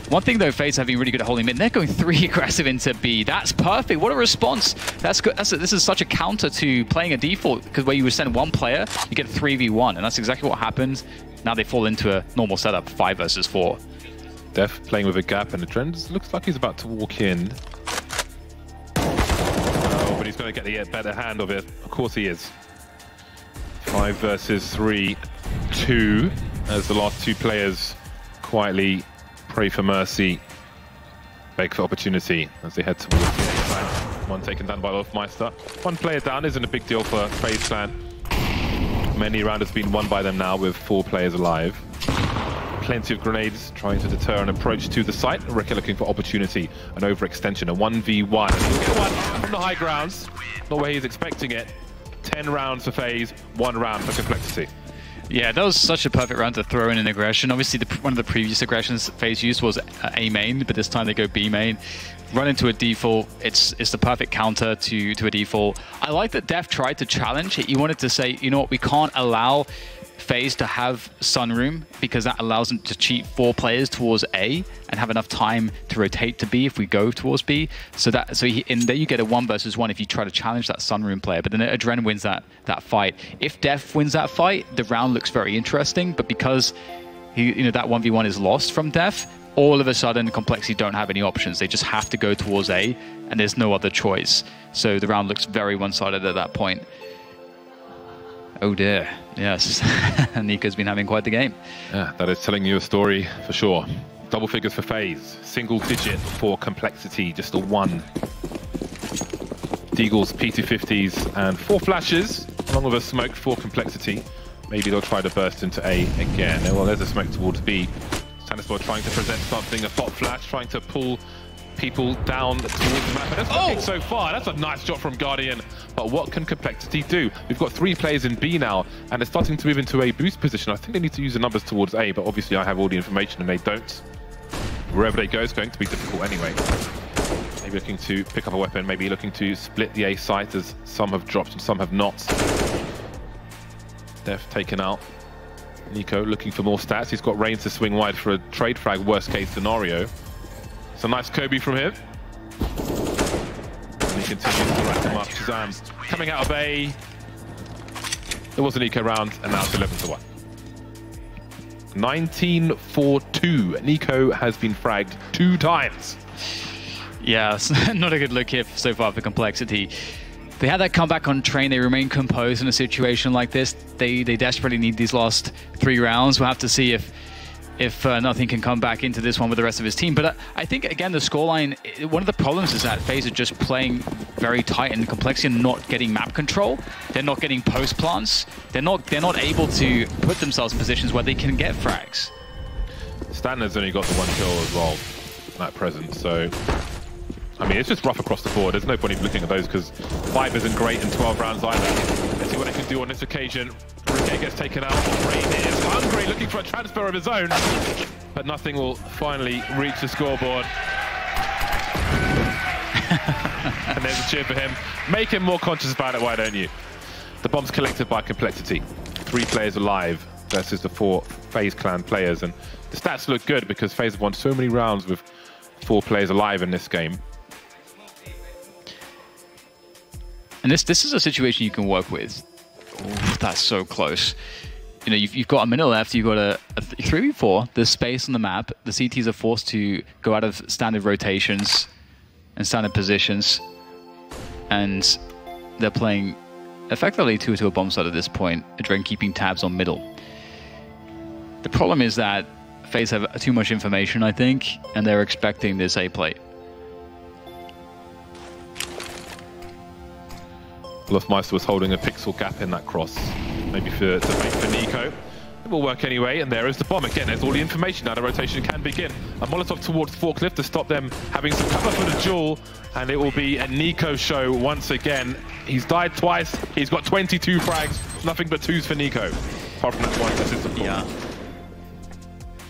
One thing though, FaZe have been really good at holding mid. They're going 3 aggressive into B. That's perfect. What a response. That's good. This is such a counter to playing a default, because where you would send 1 player, you get 3v1, and that's exactly what happened. Now they fall into a normal setup, 5 versus 4. Def playing with a gap, and the trend looks like he's about to walk in. Oh, but he's going to get the better hand of it. Of course he is. 5 versus 3, 2, as the last two players quietly pray for mercy, beg for opportunity as they head towards the A side. One taken down by Wolfmeister. One player down isn't a big deal for FaZe Clan. Many round has been won by them now with 4 players alive. Plenty of grenades trying to deter an approach to the site. Ricka looking for opportunity, an overextension, a 1v1. He'll get one from the high grounds, not where he's expecting it. 10 rounds for FaZe, 1 round for Complexity. Yeah, that was such a perfect round to throw in an aggression. Obviously, one of the previous aggressions FaZe used was A main, but this time they go B main. Run into a default. It's the perfect counter to a default. I like that Def tried to challenge. He wanted to say, you know what, we can't allow FaZe to have Sunroom because that allows them to cheat 4 players towards A and have enough time to rotate to B if we go towards B. So there you get a 1 versus 1 if you try to challenge that Sunroom player. But then Adren wins that fight. If Def wins that fight, the round looks very interesting. But because that 1v1 is lost from Def, all of a sudden Complexity don't have any options. They just have to go towards A, and there's no other choice. So the round looks very one-sided at that point. Oh dear, yes. NiKo's been having quite the game. Yeah, that is telling you a story for sure. Double figures for FaZe, single digit for Complexity, just a 1. Deagles, P250s, and 4 flashes, along with a smoke for Complexity. Maybe they'll try to burst into A again. Well, there's a smoke towards B. Stanislaw trying to present something, a pop flash, trying to pull people down towards the map. And that's working so far. That's a nice shot from Guardian. But what can Complexity do? We've got 3 players in B now, and it's starting to move into a boost position. I think they need to use the numbers towards A, but obviously I have all the information and they don't. Wherever they go, it's going to be difficult anyway. Maybe looking to pick up a weapon, maybe looking to split the A site, as some have dropped and some have not. Def taken out. NiKo looking for more stats. He's got range to swing wide for a trade frag, worst case scenario. It's a nice Kobe from him. And he continues to rack him up. Shazam coming out of A. It was an eco round, and now it's 11-1. 19-4-2. NiKo has been fragged 2 times. Yeah, it's not a good look here so far for Complexity. They had that comeback on train. They remain composed in a situation like this. They desperately need these last 3 rounds. We'll have to see if nothing can come back into this one with the rest of his team. But I think, again, the scoreline, one of the problems is that FaZe are just playing very tight, and Complexity are not getting map control. They're not getting post plants. They're not able to put themselves in positions where they can get frags. Stanley's only got the 1 kill as well at present, so I mean, it's just rough across the board. There's no point in looking at those because 5 isn't great in 12 rounds either. Let's see what they can do on this occasion. Riquet gets taken out. Rain is hungry, looking for a transfer of his own, but nothing will finally reach the scoreboard. And there's a cheer for him. Make him more conscious about it, why don't you? The bomb's collected by Complexity. 3 players alive versus the 4 FaZe Clan players. And the stats look good because FaZe have won so many rounds with 4 players alive in this game. And this is a situation you can work with. Ooh, that's so close. You know, you've got a minute left. You've got a 3v4. There's space on the map. The CTs are forced to go out of standard rotations and standard positions, and they're playing effectively 2 to a bomb site at this point. Adren keeping tabs on middle. The problem is that FaZe have too much information, I think, and they're expecting this A plate. Wolfmeister was holding a pixel gap in that cross, maybe to make for NiKo. It will work anyway, and there is the bomb. Again, there's all the information now. The rotation can begin. A Molotov towards Forklift to stop them having some cover for the duel, and it will be a NiKo show once again. He's died twice. He's got 22 frags. Nothing but 2s for NiKo. Apart from that one, this is the yeah.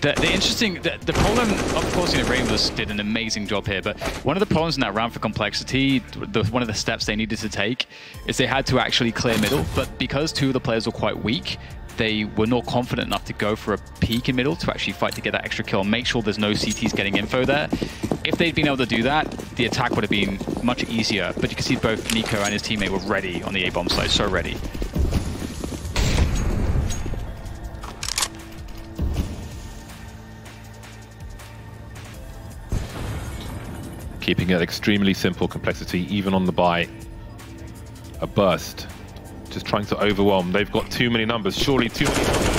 The problem, of course, Rainbows did an amazing job here, but one of the problems in that round for Complexity, one of the steps they needed to take, is they had to actually clear middle, but because 2 of the players were quite weak, they were not confident enough to go for a peek in middle to actually fight to get that extra kill and make sure there's no CTs getting info there. If they'd been able to do that, the attack would have been much easier, but you can see both NiKo and his teammate were ready on the A-bomb side, so ready. keeping it extremely simple. Complexity, even on the buy, a burst. Just trying to overwhelm. They've got too many numbers. Surely too many numbers.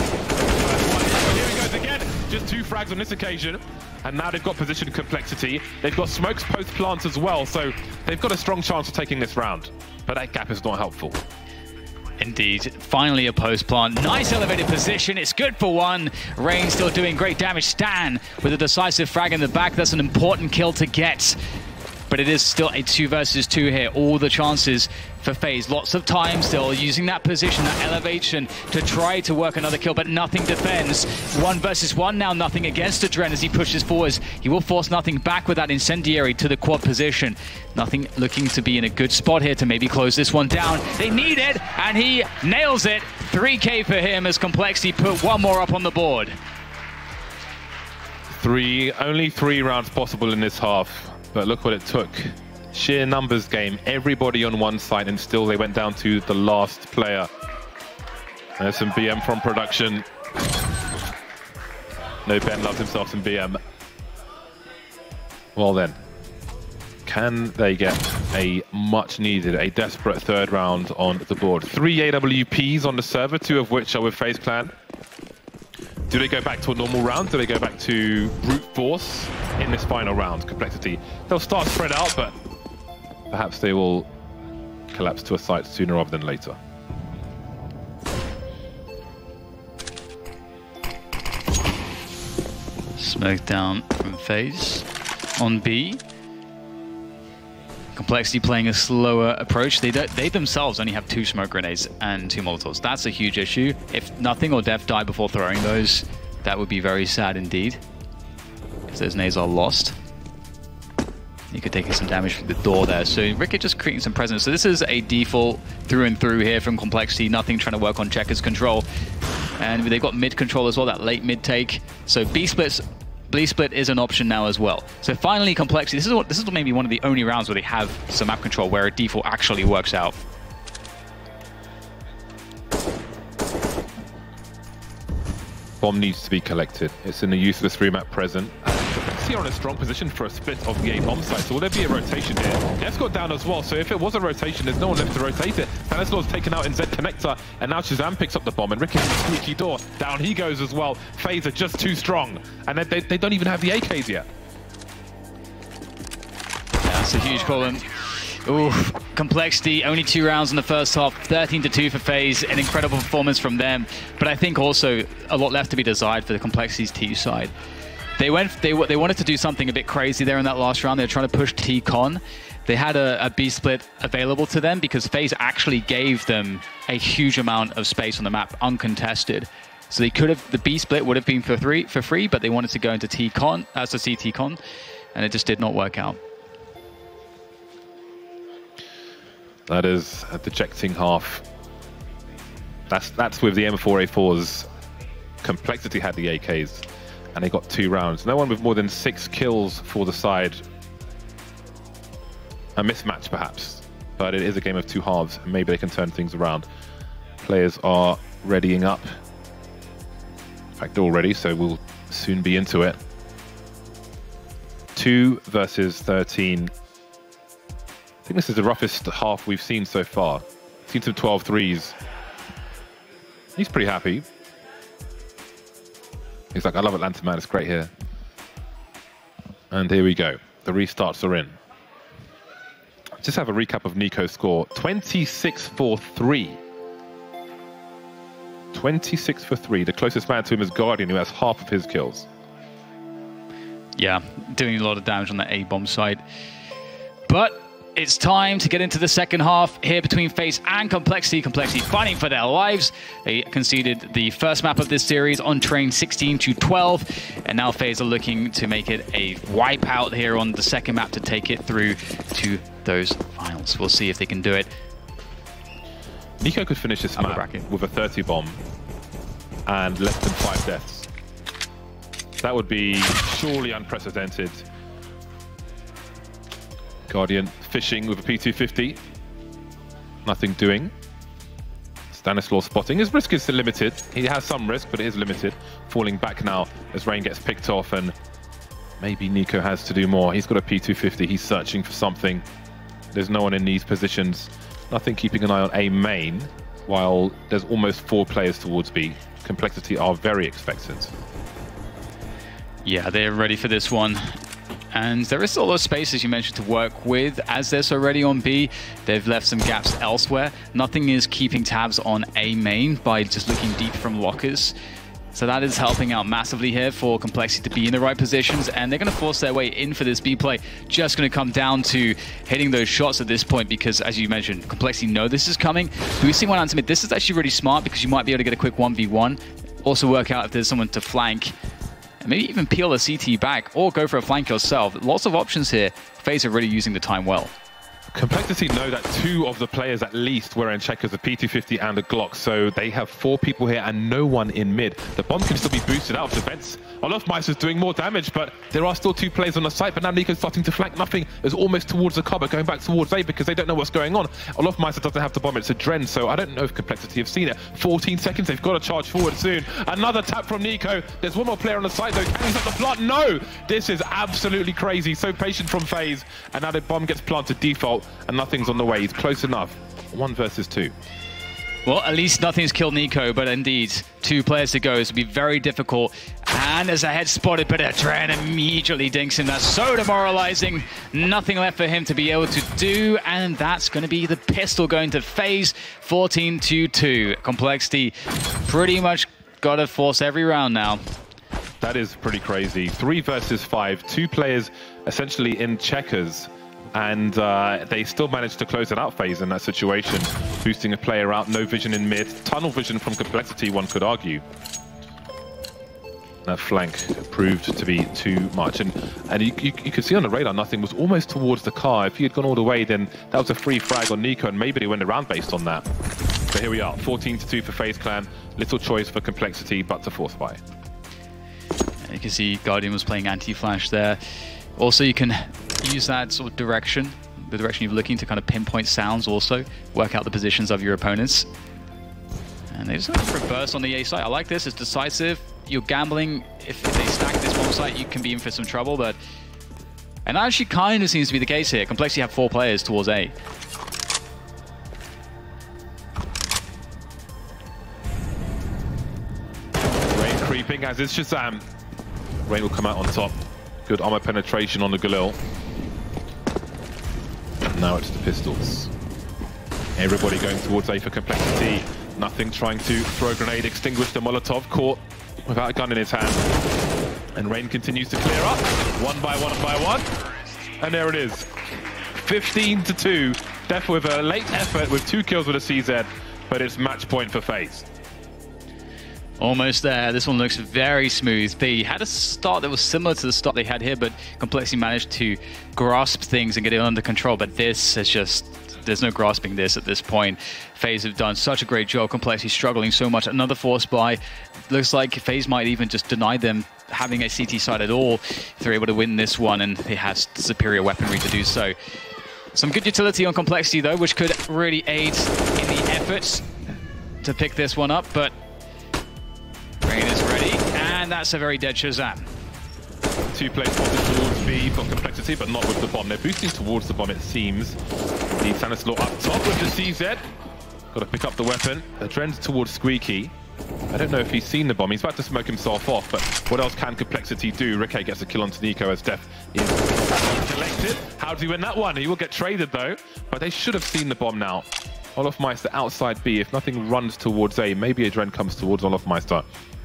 Here he goes again. Just 2 frags on this occasion. And now they've got position complexity. They've got smokes post plants as well. So they've got a strong chance of taking this round. But that gap is not helpful. Indeed. Finally a post plant. Nice elevated position. It's good for 1. Rain still doing great damage. Stan with a decisive frag in the back. That's an important kill to get. But it is still a 2 versus 2 here. All the chances for FaZe. Lots of time still using that position, that elevation to try to work another kill, but nothing defends. 1 versus 1 now, nothing against Adren as he pushes forwards. He will force nothing back with that incendiary to the quad position. Nothing looking to be in a good spot here to maybe close this one down. They need it, and he nails it. 3K for him as Complexity put 1 more up on the board. Only 3 rounds possible in this half. But look what it took. Sheer numbers game. Everybody on one side, and still they went down to the last player. There's some BM from production. No, Ben loves himself some BM. Well then, can they get a much needed, a desperate 3rd round on the board? 3 AWPs on the server, 2 of which are with FaZe Clan. Do they go back to a normal round? Do they go back to brute force in this final round? Complexity. They'll start spread out, but perhaps they will collapse to a site sooner rather than later. Smoke down from FaZe on B. Complexity playing a slower approach. They themselves only have 2 smoke grenades and 2 molotovs. That's a huge issue. If nothing or Def die before throwing those, that would be very sad indeed. If those nades are lost. You could take some damage from the door there. So Rickett just creating some presence. So this is a default through and through here from Complexity. Nothing trying to work on Checkers control. And they've got mid control as well, that late mid take. So B split is an option now as well. So finally, Complexity. This is maybe one of the only rounds where they have some map control where a default actually works out. Bomb needs to be collected. It's in the useless 3-map present. Complexity are in a strong position for a split of the A bomb site. So will there be a rotation here? Def's got down as well. So if it was a rotation, there's no one left to rotate it. Stanislaw's taken out in Z connector, and now Shazam picks up the bomb, and Ricky's squeaky door. Down he goes as well. FaZe are just too strong, and they don't even have the AKs yet. That's a huge problem. Ooh, Complexity, only 2 rounds in the first half, 13-2 for FaZe, an incredible performance from them. But I think also a lot left to be desired for the Complexity's T side. They wanted to do something a bit crazy there in that last round. They were trying to push T-Con. They had a B split available to them because FaZe actually gave them a huge amount of space on the map, uncontested. So they could have, the B split would have been for free, but they wanted to go into T-Con, as a CT-Con, and it just did not work out. That is a dejecting half. That's with the M4A4s. Complexity had the AKs, and they got 2 rounds. No one with more than 6 kills for the side. A mismatch, perhaps, but it is a game of 2 halves, and maybe they can turn things around. Players are readying up. In fact, they're all ready, so we'll soon be into it. 2 versus 13. I think this is the roughest half we've seen so far. Seen some 12-3s. He's pretty happy. He's like, I love Atlanta, man. It's great here. And here we go. The restarts are in. Just have a recap of Nico's score. 26 for 3. 26 for 3. The closest man to him is Guardian, who has half of his kills. Yeah, doing a lot of damage on the A-bomb side. But it's time to get into the second half here between FaZe and Complexity. Complexity fighting for their lives. They conceded the first map of this series on train 16-12. And now FaZe are looking to make it a wipeout here on the second map to take it through to those finals. We'll see if they can do it. Nico could finish this map with a 30 bomb and less than 5 deaths. That would be surely unprecedented. Guardian fishing with a P250. Nothing doing. Stanislaw spotting. His risk is limited. He has some risk, but it is limited. Falling back now as Rain gets picked off, and maybe Nico has to do more. He's got a P250. He's searching for something. There's no one in these positions. Nothing keeping an eye on A main, while there's almost 4 players towards B. Complexity are very expectant. Yeah, they're ready for this one. And there is still a lot of space, as you mentioned, to work with. As they're so ready on B, they've left some gaps elsewhere. Nothing is keeping tabs on A main by just looking deep from lockers. So that is helping out massively here for Complexity to be in the right positions, and they're going to force their way in for this B play. Just going to come down to hitting those shots at this point because, as you mentioned, Complexity know this is coming. Do we see one answer mid? This is actually really smart because you might be able to get a quick 1v1. Also work out if there's someone to flank. And maybe even peel a CT back or go for a flank yourself. Lots of options here. FaZe are really using the time well. Complexity know that 2 of the players at least were in checkers, a P250 and a Glock, so they have 4 people here and no one in mid. The bomb can still be boosted out of defense. Olofmeister's doing more damage, but there are still 2 players on the site, but now Nico's starting to flank. Nothing is almost towards the cover, going back towards A because they don't know what's going on. Olofmeister doesn't have the bomb, it's a Dren, so I don't know if Complexity have seen it. 14 seconds, they've got to charge forward soon. Another tap from Nico. There's one more player on the site though. Can he set the plant? No! This is absolutely crazy. So patient from FaZe, and now the bomb gets planted default, and nothing's on the way. He's close enough. 1 versus 2. Well, at least nothing's killed Nico, but indeed, 2 players to go. This will be very difficult. And there's a head spotted, but a Dren immediately dinks him. That's so demoralizing. Nothing left for him to be able to do, and that's going to be the pistol going to FaZe. 14-2. Complexity pretty much got to force every round now. That is pretty crazy. 3 versus 5. 2 players essentially in checkers. And they still managed to close it out FaZe in that situation, boosting a player out, no vision in mid, tunnel vision from Complexity, one could argue. That flank proved to be too much, and you could see on the radar nothing was almost towards the car. If he had gone all the way, then that was a free frag on Nico, and maybe they went around based on that. But here we are, 14-2 for FaZe Clan, little choice for Complexity, but to force buy. You can see Guardian was playing anti-flash there. Also, you can use that sort of direction, the direction you're looking, to kind of pinpoint sounds also, work out the positions of your opponents. And they just go for a burst on the A site. I like this, it's decisive. You're gambling. If they stack this bomb site, you can be in for some trouble, but... And that actually kind of seems to be the case here. Complexity have 4 players towards A. Rain creeping, as is Shazam. Rain will come out on top. Good armor penetration on the Galil. Now it's the pistols. Everybody going towards A for Complexity. Nothing trying to throw a grenade, extinguish the Molotov, caught without a gun in his hand. And Rain continues to clear up, 1 by 1 by 1. And there it is. 15-2. Def with a late effort with 2 kills with a CZ, but it's match point for FaZe. Almost there. This one looks very smooth. They had a start that was similar to the start they had here, but Complexity managed to grasp things and get it under control. But this is just... There's no grasping this at this point. FaZe have done such a great job. Complexity struggling so much. Another force buy. Looks like FaZe might even just deny them having a CT side at all if they're able to win this one, and they have superior weaponry to do so. Some good utility on Complexity though, which could really aid in the efforts to pick this one up, but Rain is ready, and that's a very dead Shazam. 2 players spotted towards B for Complexity, but not with the bomb. They're boosting towards the bomb, it seems. The Stanislaw up top with the CZ. Got to pick up the weapon. The Dren's towards Squeaky. I don't know if he's seen the bomb. He's about to smoke himself off, but what else can Complexity do? RAJPOOT gets a kill onto Nico as Def is collected. How does he win that one? He will get traded though, but they should have seen the bomb now. Olofmeister outside B. If nothing runs towards A, maybe a Dren comes towards Olofmeister.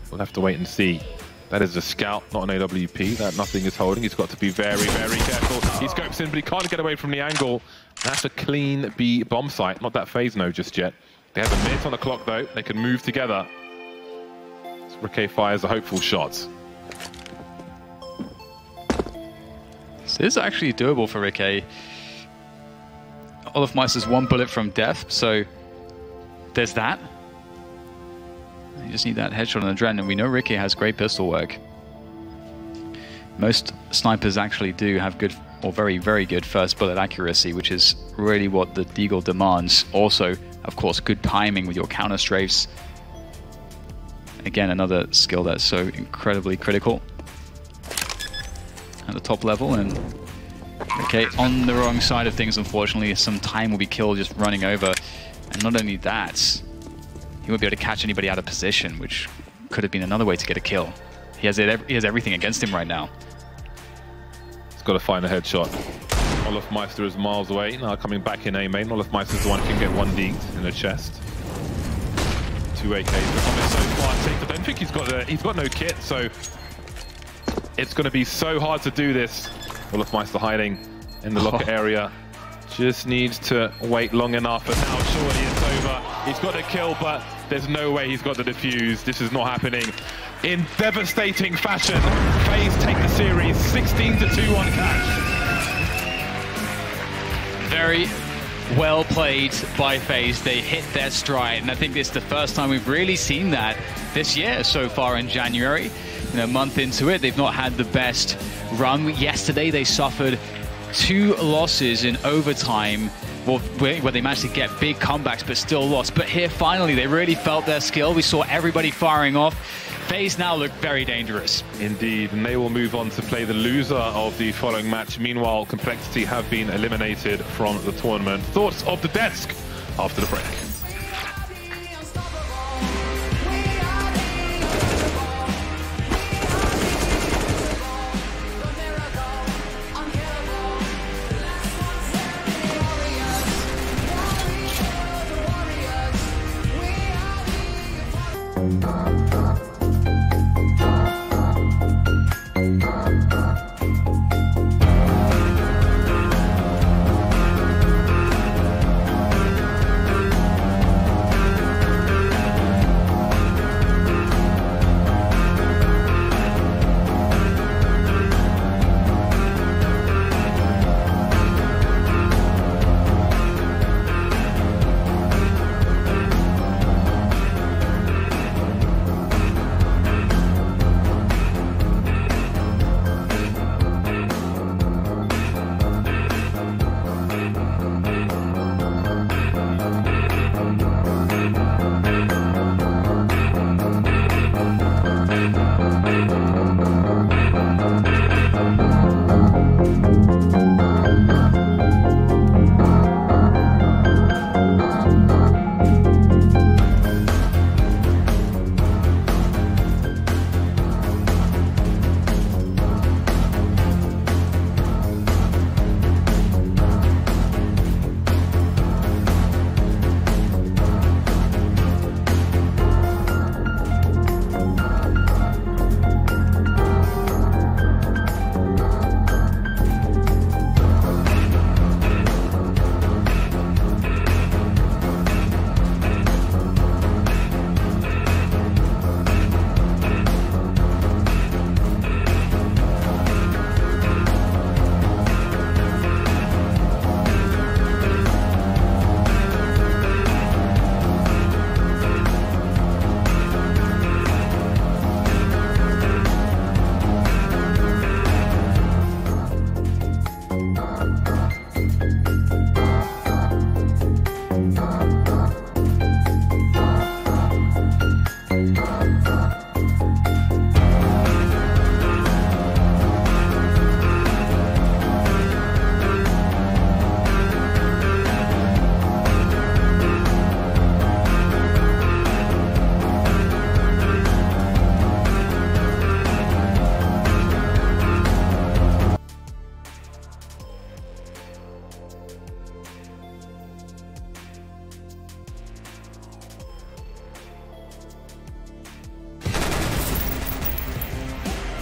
We'll have to wait and see. That is a scout, not an AWP. That nothing is holding. He's got to be very, very careful. He scopes in, but he can't get away from the angle. That's a clean B bomb site. Not that FaZe know just yet. They have a minute on the clock, though. They can move together. RAJPOOT fires a hopeful shot. This is actually doable for RAJPOOT. Olofmeister's 1 bullet from death, so there's that. You just need that headshot on the Dren, and we know RAJPOOT has great pistol work. Most snipers actually do have good, or very, very good first bullet accuracy, which is really what the Deagle demands. Also, of course, good timing with your counter strafes. Again, another skill that's so incredibly critical at the top level, and Okay, on the wrong side of things, unfortunately. Some time will be killed just running over. And not only that, he won't be able to catch anybody out of position, which could have been another way to get a kill. He has everything against him right now. He's got to find a headshot. Olofmeister is miles away. Now coming back in A main. Olofmeister's the one who can get one deed in the chest. 2 AKs. The comment so far. I don't think he's got no kit, so it's going to be so hard to do this. Olofmeister hiding in the locker area. Just needs to wait long enough, and now surely it's over. He's got a kill, but there's no way he's got the defuse. This is not happening. In devastating fashion, FaZe take the series 16-2 on Cash. Very well played by FaZe. They hit their stride, and I think this is the first time we've really seen that this year so far in January. You know, a month into it, they've not had the best run. Yesterday, they suffered 2 losses in overtime, where they managed to get big comebacks but still lost. But here, finally, they really felt their skill. We saw everybody firing off. FaZe now look very dangerous. Indeed, and they will move on to play the loser of the following match. Meanwhile, Complexity have been eliminated from the tournament. Thoughts of the desk after the break.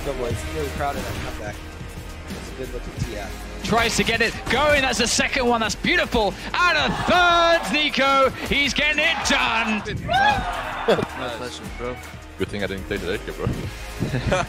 Go boys, really proud of that comeback. It's a good looking tee out. Tries to get it going. That's the second one. That's beautiful. And a third, Nico. He's getting it done. My pleasure, bro. Good thing I didn't play today, bro.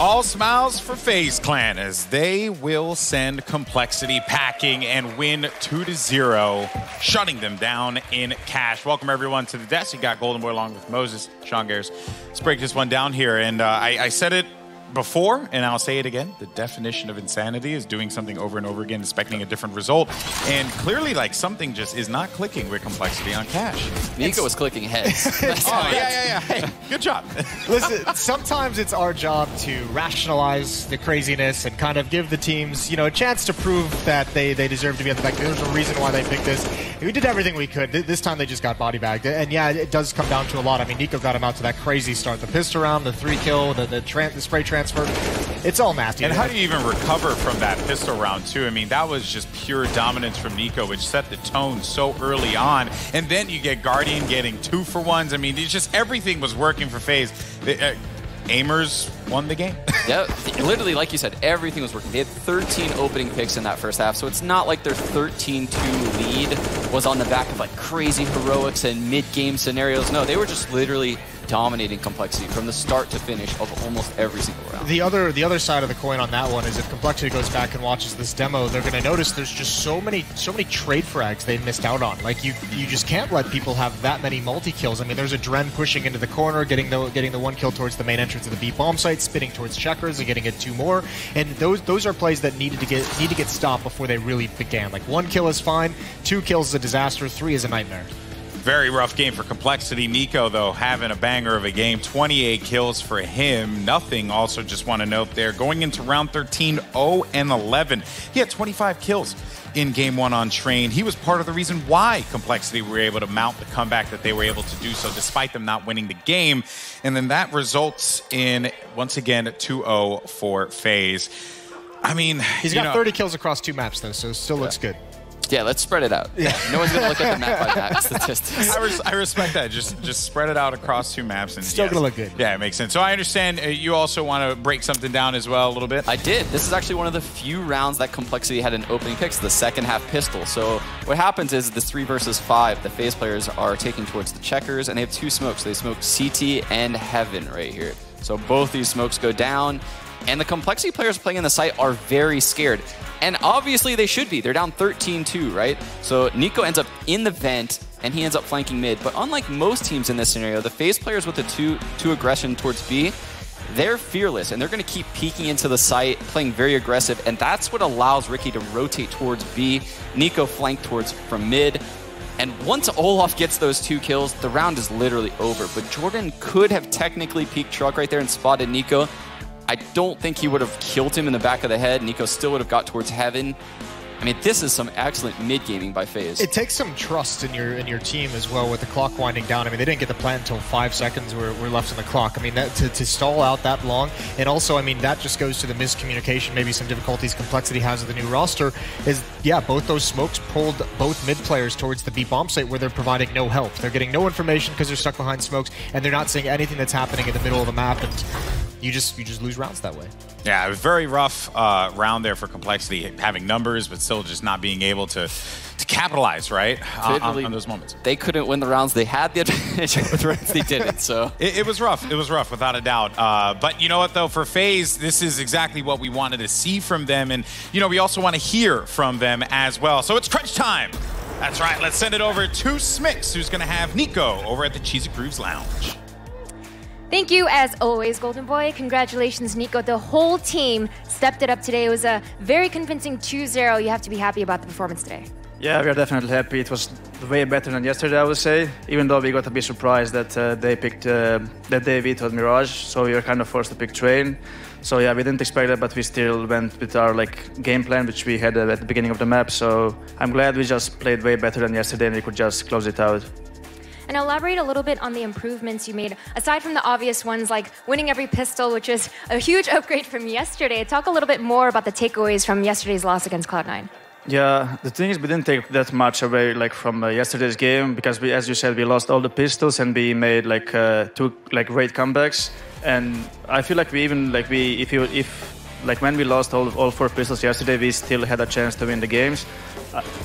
All smiles for FaZe Clan as they will send Complexity packing and win 2-0, shutting them down in cash. Welcome everyone to the desk. You got Golden Boy along with Moses, Sean Gares. Let's break this one down here. And I said it before, and I'll say it again, the definition of insanity is doing something over and over again, expecting a different result. And clearly, like, something just is not clicking with Complexity on Cash. Nico was clicking heads. Oh, yeah. Hey, good job. Listen, sometimes it's our job to rationalize the craziness and kind of give the teams, you know, a chance to prove that they deserve to be on the back. There's a reason why they picked this. We did everything we could. This time they just got body bagged. And yeah, it does come down to a lot. I mean, Nico got him out to that crazy start. The pistol round, the 3-kill, the spray transfer. It's all nasty. And how do you even recover from that pistol round, too? I mean, that was just pure dominance from Nico, which set the tone so early on. And then you get Guardian getting 2-for-1s. I mean, it's just everything was working for FaZe. Aimers won the game. Yeah, literally, like you said, everything was working. They had 13 opening picks in that first half, so it's not like their 13-2 lead was on the back of like crazy heroics and mid-game scenarios. No, they were just literally dominating Complexity from the start to finish of almost every single round. The other side of the coin on that one is if Complexity goes back and watches this demo, they're going to notice there's just so many trade frags they missed out on. Like you just can't let people have that many multi-kills. I mean, there's a Dren pushing into the corner, getting the 1 kill towards the main entrance of the B bomb site, spinning towards checkers and getting it 2 more. And those are plays that need to get stopped before they really began. Like 1 kill is fine, 2 kills is a disaster, 3 is a nightmare. Very rough game for Complexity. Nico, though, having a banger of a game. 28 kills for him. Nothing. Also, just want to note there, going into round 13, 0-11. He had 25 kills in game 1 on Train. He was part of the reason why Complexity were able to mount the comeback that they were able to do so, despite them not winning the game. And then that results in, once again, 2-0 for FaZe. I mean, he's got 30 kills across 2 maps, though, so it still looks good. Yeah, let's spread it out. Yeah. No one's going to look at the map-by-map statistics. I respect that. Just spread it out across 2 maps. And still going to look good. Yeah, it makes sense. So I understand you also want to break something down as well a little bit. I did. This is actually one of the few rounds that Complexity had an opening pick, the second half pistol. So what happens is this 3 versus 5, the FaZe players are taking towards the checkers, and they have 2 smokes. They smoke CT and Heaven right here. So both these smokes go down, and the Complexity players playing in the site are very scared. And obviously they should be. They're down 13-2, right? So Nico ends up in the vent, and he ends up flanking mid. But unlike most teams in this scenario, the FaZe players with the two aggression towards B, they're fearless, and they're going to keep peeking into the site, playing very aggressive, and that's what allows Ricky to rotate towards B. Nico flanked towards from mid. And once Olaf gets those 2 kills, the round is literally over. But Jordan could have technically peeked truck right there and spotted Nico. I don't think he would have killed him in the back of the head. Nico still would have got towards Heaven. I mean, this is some excellent mid-gaming by FaZe. It takes some trust in your team as well with the clock winding down. I mean, they didn't get the plant until 5 seconds were left on the clock. I mean, to stall out that long, and also, I mean, that just goes to the miscommunication, maybe some difficulties Complexity has with the new roster, is, yeah, both those smokes pulled both mid players towards the B bomb site where they're providing no help. They're getting no information because they're stuck behind smokes, and they're not seeing anything that's happening in the middle of the map, and you just lose rounds that way. Yeah, it was a very rough round there for Complexity, having numbers, but still just not being able to capitalize, right, on those moments. They couldn't win the rounds. They had the advantage with rounds they didn't, so. It was rough. It was rough, without a doubt. But you know what, though? For FaZe, this is exactly what we wanted to see from them. And, you know, we also want to hear from them as well. So it's crunch time. That's right. Let's send it over to Smix, who's going to have Nico over at the Cheesy Grooves Lounge. Thank you, as always, Golden Boy. Congratulations, Nico. The whole team stepped it up today. It was a very convincing 2-0. You have to be happy about the performance today. Yeah, we are definitely happy. It was way better than yesterday, I would say. Even though we got a bit surprised that they picked that they vetoed Mirage, so we were kind of forced to pick Train. So yeah, we didn't expect that, but we still went with our game plan, which we had at the beginning of the map. So I'm glad we just played way better than yesterday, and we could just close it out. And elaborate a little bit on the improvements you made, aside from the obvious ones like winning every pistol, which is a huge upgrade from yesterday. Talk a little bit more about the takeaways from yesterday's loss against Cloud9. Yeah, the thing is, we didn't take that much away from yesterday's game because, as you said, we lost all the pistols and we made 2 great comebacks. And I feel like we even when we lost all 4 pistols yesterday, we still had a chance to win the games.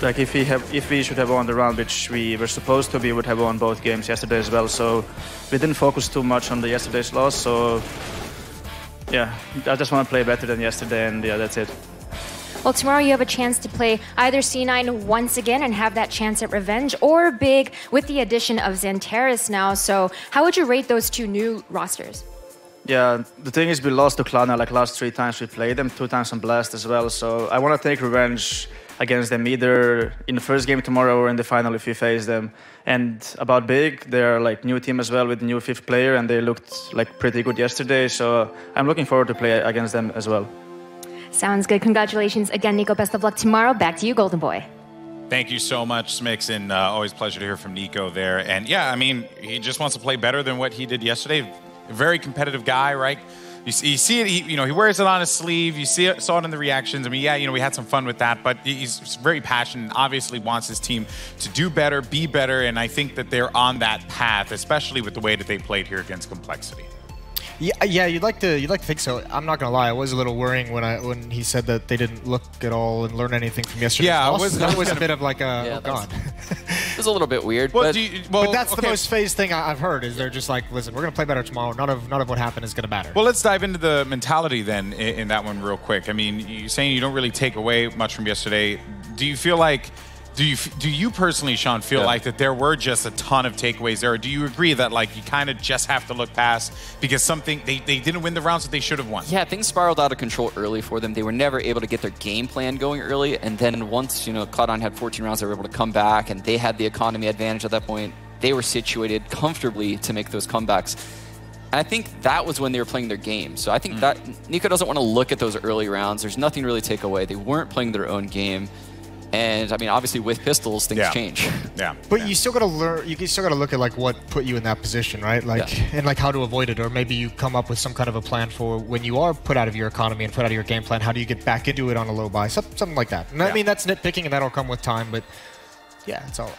If we should have won the round, which we were supposed to, we would have won both games yesterday as well. So we didn't focus too much on the yesterday's loss. So yeah, I just want to play better than yesterday, and yeah, that's it. Well, tomorrow you have a chance to play either C9 once again and have that chance at revenge, or Big with the addition of Xantares now. So how would you rate those 2 new rosters? Yeah, the thing is we lost to Cloud9 like last 3 times we played them, 2 times on Blast as well. So I want to take revenge against them either in the first game tomorrow or in the final if we face them. And about Big, they're like new team as well with new 5th player, and they looked like pretty good yesterday. So I'm looking forward to play against them as well. Sounds good. Congratulations again, Nico. Best of luck tomorrow. Back to you, Golden Boy. Thank you so much, Smix, and always a pleasure to hear from Nico there. And yeah, I mean, he just wants to play better than what he did yesterday. A very competitive guy, right? You see it, he wears it on his sleeve. You saw it in the reactions. I mean, yeah, we had some fun with that, but he's very passionate and obviously wants his team to do better, be better, and I think that they're on that path, especially with the way that they played here against Complexity. Yeah, you'd like to think so. I'm not gonna lie, I was a little worrying when he said that they didn't look at all and learn anything from yesterday. Yeah, that was a bit of like a god. It was a little bit weird. Well, but that's the most phased thing I've heard. Is they're just like, listen, we're gonna play better tomorrow. None of what happened is gonna matter. Well, let's dive into the mentality then in that one real quick. I mean, you're saying you don't really take away much from yesterday. Do you feel like? Do you personally, Sean, feel like that there were just a ton of takeaways there? Or do you agree that like you kind of just have to look past because they didn't win the rounds that they should have won? Yeah, things spiraled out of control early for them. They were never able to get their game plan going early. And then once, Cloud9 had 14 rounds, they were able to come back and they had the economy advantage at that point. They were situated comfortably to make those comebacks. And I think that was when they were playing their game. So I think that Nico doesn't want to look at those early rounds. There's nothing really to take away. They weren't playing their own game. And I mean, obviously, with pistols, things change. Yeah. But you still gotta learn. You still gotta look at like what put you in that position, right? Like and like how to avoid it, or maybe you come up with some kind of a plan for when you are put out of your economy and put out of your game plan. How do you get back into it on a low buy? Something like that. And I mean, that's nitpicking, and that'll come with time. But yeah, it's all.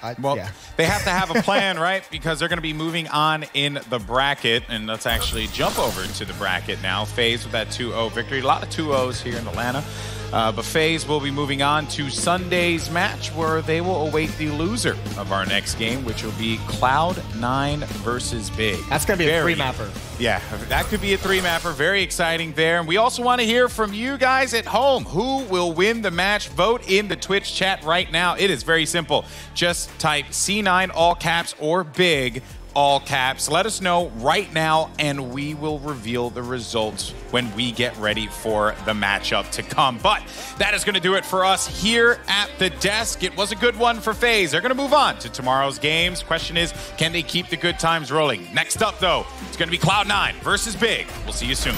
They have to have a plan, right? Because they're going to be moving on in the bracket. And let's actually jump over to the bracket now. FaZe with that 2-0 victory. A lot of 2-0s here in Atlanta. But FaZe will be moving on to Sunday's match where they will await the loser of our next game, which will be Cloud9 versus Big. That's going to be a 3-mapper. Yeah, that could be a 3-mapper. Very exciting there. And we also want to hear from you guys at home. Who will win the match? Vote in the Twitch chat right now. It is very simple. Just type C9 all caps or Big all caps. Let us know right now, and we will reveal the results when we get ready for the matchup to come. But that is going to do it for us here at the desk. It was a good one for FaZe. They're going to move on to tomorrow's games. Question is, can they keep the good times rolling? Next up, though, it's going to be Cloud9 versus Big. We'll see you soon.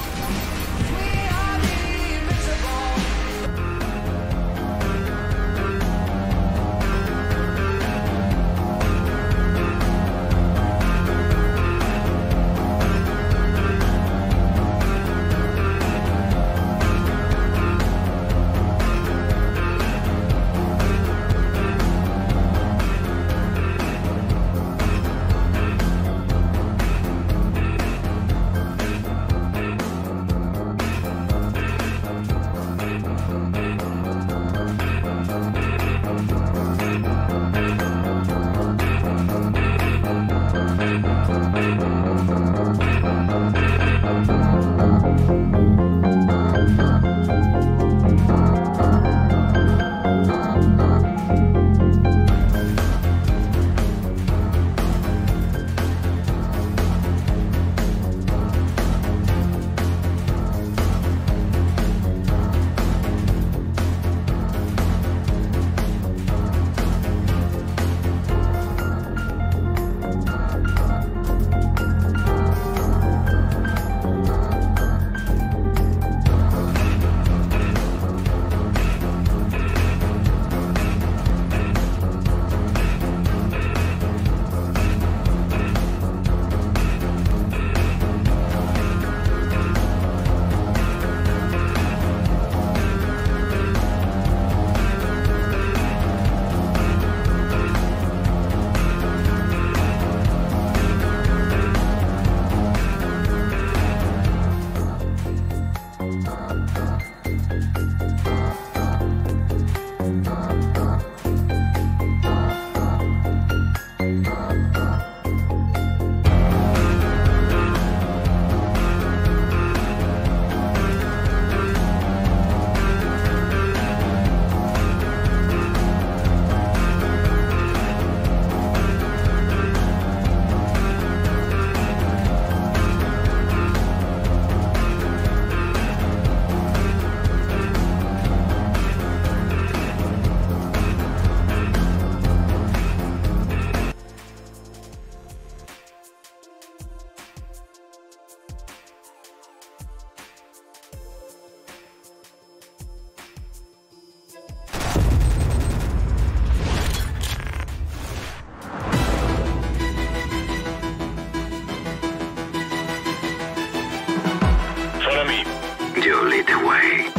You lead the way.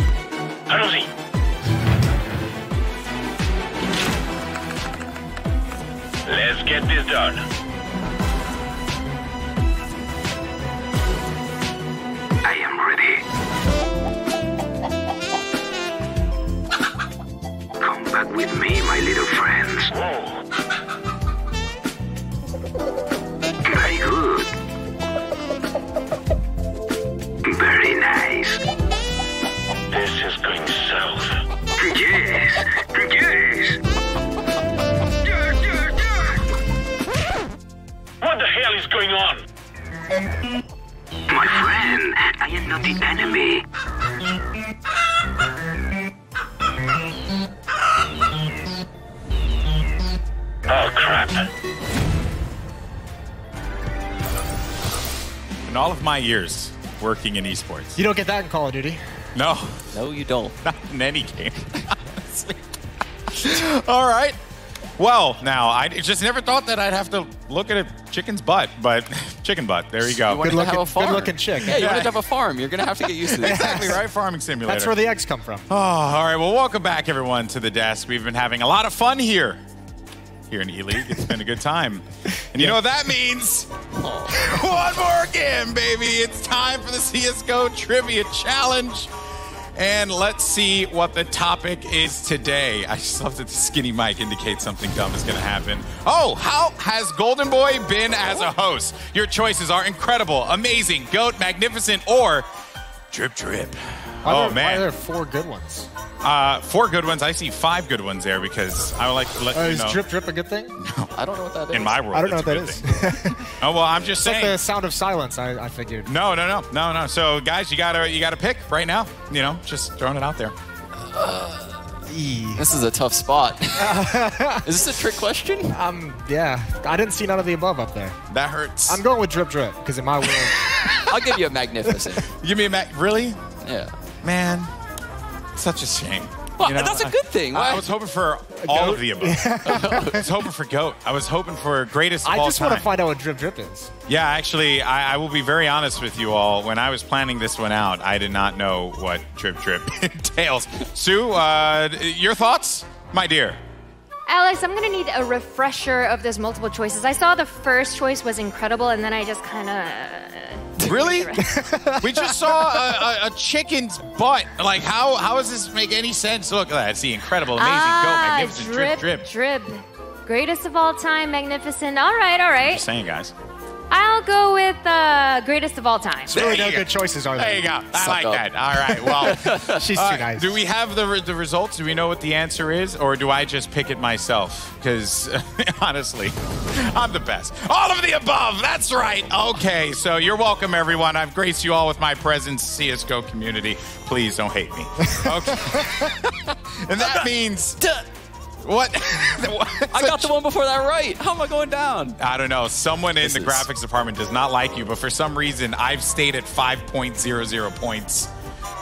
Rosie. Let's get this done. I am ready. Come back with me, my little friends. Whoa. Very good. Very nice. This is going south. Yes, yes. What the hell is going on? My friend, I am not the enemy. Oh, crap. In all of my years working in esports. You don't get that in Call of Duty. No. No, you don't. Not in any game. All right. Well, now, I just never thought that I'd have to look at a chicken's butt, but chicken butt. There you go. You wanted to have a farm. Good-looking chick. Yeah, you wanted to have a farm. You're going to have to get used to this. Exactly right. Farming simulator. That's where the eggs come from. Oh, all right. Well, welcome back, everyone, to the desk. We've been having a lot of fun here in ELEAGUE. It's been a good time. And you know what that means? One more game, baby. It's time for the CSGO Trivia Challenge. And let's see what the topic is today. I just love that the skinny mic indicates something dumb is going to happen. Oh, how has Golden Boy been as a host? Your choices are incredible, amazing, GOAT, magnificent, or drip drip. Oh, man. Why are there 4 good ones? 4 good ones. I see 5 good ones there because I would like to let you know. Is drip drip a good thing? No. I don't know what that is. In my world, I don't know it's what a that good is. thing. Oh, well, I'm just saying. It's like the sound of silence, I figured. No. So, guys, you gotta pick right now. You know, just throwing it out there. This is a tough spot. Is this a trick question? Yeah. I didn't see none of the above up there. That hurts. I'm going with drip drip because in my world. I'll give you a magnificent. Give me a really? Yeah. Man, such a shame. Well, that's a good thing. I was hoping for all of the above. I was hoping for GOAT. I was hoping for greatest of all time. I just want to find out what drip drip is. Yeah, actually, I will be very honest with you all. When I was planning this one out, I did not know what drip drip entails. Sue, your thoughts, my dear? Alex, I'm going to need a refresher of those multiple choices. I saw the first choice was incredible, and then I just kind of... Really? We just saw a chicken's butt. Like, how does this make any sense? Look at that. It's the incredible, amazing, magnificent, drip. Drip. Greatest of all time, magnificent. All right. Just saying, guys. I'll go with greatest of all time. So really no good choices, are there? There you go. I like that. All right. Well, she's too nice. Do we have the results? Do we know what the answer is? Or do I just pick it myself? Because, honestly, I'm the best. All of the above. That's right. Okay. So you're welcome, everyone. I've graced you all with my presence, CSGO community. Please don't hate me. Okay. And that means... What? I got the one before that right. How am I going down? I don't know. Someone in the graphics department does not like you, but for some reason, I've stayed at 5.00 points,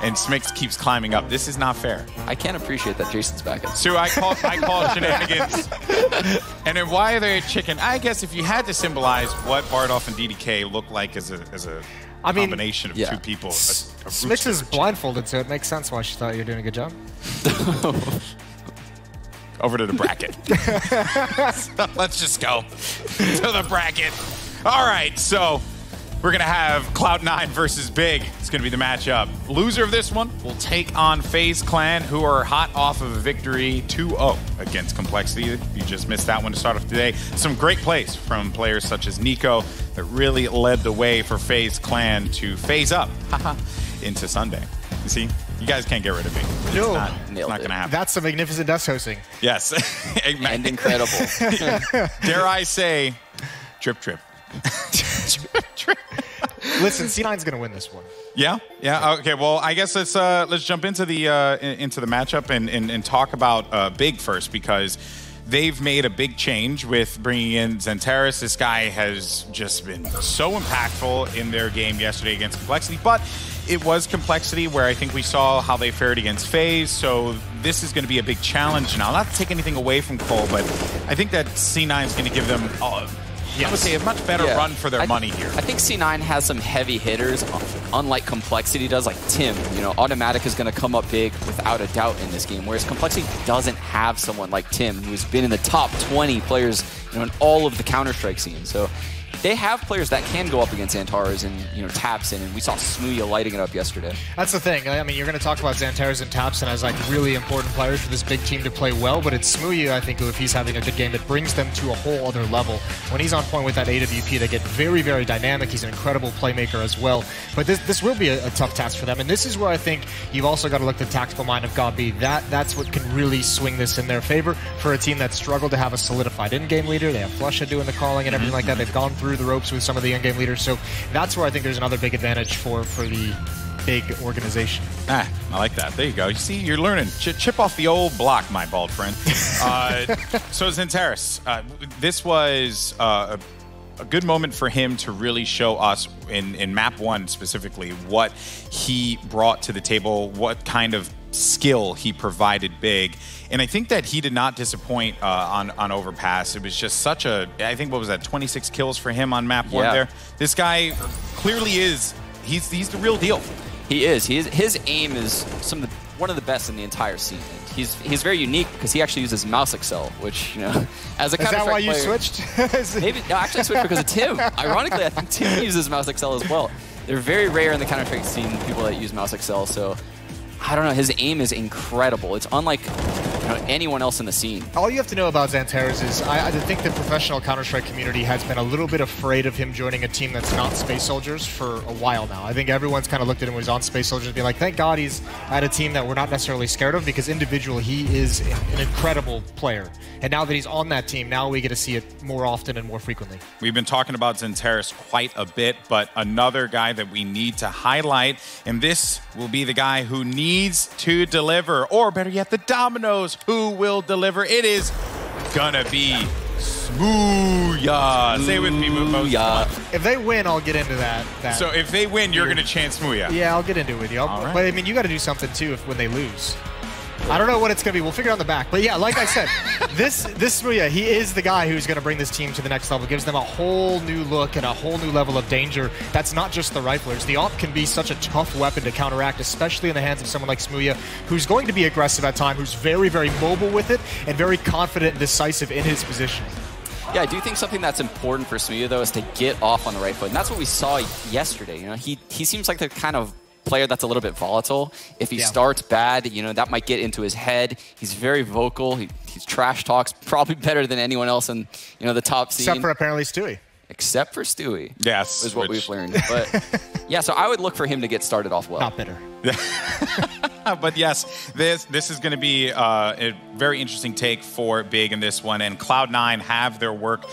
and Smix keeps climbing up. This is not fair. I can't appreciate that Jason's back at. Sue, I call shenanigans. And then why are they a chicken? I guess if you had to symbolize what Bardolph and DDK look like as a combination of two people. Smix is blindfolded, so it makes sense why she thought you were doing a good job. Over to the bracket. So let's just go to the bracket. All right, so we're going to have CLOUD9 versus Big. It's going to be the matchup. Loser of this one will take on FaZe Clan, who are hot off of a victory 2-0 against Complexity. You just missed that one to start off today. Some great plays from players such as Nico that really led the way for FaZe Clan to phase up into Sunday. You see? You guys can't get rid of me. It's not going to happen. That's the magnificent desk hosting. Yes. And incredible. Dare I say, drip. Listen, C9's going to win this one. Yeah. Okay. Well, I guess let's jump into the matchup and talk about Big first, because they've made a big change with bringing in Xantares. This guy has just been so impactful in their game yesterday against Complexity, but it was Complexity where I think we saw how they fared against FaZe, so this is going to be a big challenge now. Not to take anything away from Cole, but I think that C9 is going to give them I would say a much better run for their money here. I think C9 has some heavy hitters, unlike Complexity does, like Tim. You know, Automatic is going to come up big without a doubt in this game, whereas Complexity doesn't have someone like Tim, who's been in the top 20 players, you know, in all of the Counter-Strike scene. So they have players that can go up against Xantares and, you know, Tapsin, and we saw Smooya lighting it up yesterday. That's the thing. I mean, you're going to talk about Xantares and Tapsin as like really important players for this big team to play well, but it's Smooya, I think, who, if he's having a good game, that brings them to a whole other level. When he's on point with that AWP, they get very, very dynamic. He's an incredible playmaker as well. But this will be a tough task for them, and this is where I think you've also got to look at the tactical mind of Gabi. That's what can really swing this in their favor for a team that struggled to have a solidified in-game leader. They have Flusha doing the calling and everything like that. They've gone through the ropes with some of the in-game leaders, so that's where I think there's another big advantage for the big organization. I like that. There you go. You see, you're learning. Chip off the old block, my bald friend. So Xantares, this was a good moment for him to really show us in map 1 specifically what he brought to the table, what kind of skill he provided big. And I think that he did not disappoint on Overpass. It was just such a, I think, what was that, 26 kills for him on map 1 there. This guy clearly is, he's the real deal. He is. His aim is one of the best in the entire scene. He's very unique because he actually uses mouse accel, which, you know, as a Counter-Strike player... Is that why you switched? Maybe, no, actually I switched because of Tim. Ironically, I think Tim uses mouse accel as well. They're very rare in the Counter-Strike scene, people that use mouse accel, so I don't know, his aim is incredible. It's unlike, you know, anyone else in the scene. All you have to know about Xantares is I think the professional Counter-Strike community has been a little bit afraid of him joining a team that's not Space Soldiers for a while now. I think everyone's kind of looked at him when he's on Space Soldiers and being like, thank God he's at a team that we're not necessarily scared of, because individually he is an incredible player. And now that he's on that team, now we get to see it more often and more frequently. We've been talking about Xantares quite a bit, but another guy that we need to highlight, and this will be the guy who needs to deliver, or better yet, the dominoes who will deliver. It is gonna be Smooya. Say it with me, Smooya. If they win, I'll get into that. So if they win, you're gonna chant Smooya. Yeah, I'll get into it with you. Right. But I mean, you got to do something too when they lose. I don't know what it's going to be. We'll figure it out on the back. But yeah, like I said, this Smooya, he is the guy who's going to bring this team to the next level. Gives them a whole new look and a whole new level of danger. That's not just the riflers. The AWP can be such a tough weapon to counteract, especially in the hands of someone like Smooya, who's going to be aggressive at time, who's very, very mobile with it, and very confident and decisive in his position. Yeah, I do think something that's important for Smooya, though, is to get off on the right foot. And that's what we saw yesterday. You know, he seems like the kind of player that's a little bit volatile. If he starts bad, you know, that might get into his head. He's very vocal. He's trash talks probably better than anyone else in, you know, the top scene. Except for apparently Stewie. Except for Stewie. Yes. Is what we've learned. But yeah, so I would look for him to get started off well. Not bitter. But yes, this is going to be a very interesting take for Big in this one, and Cloud9 have their work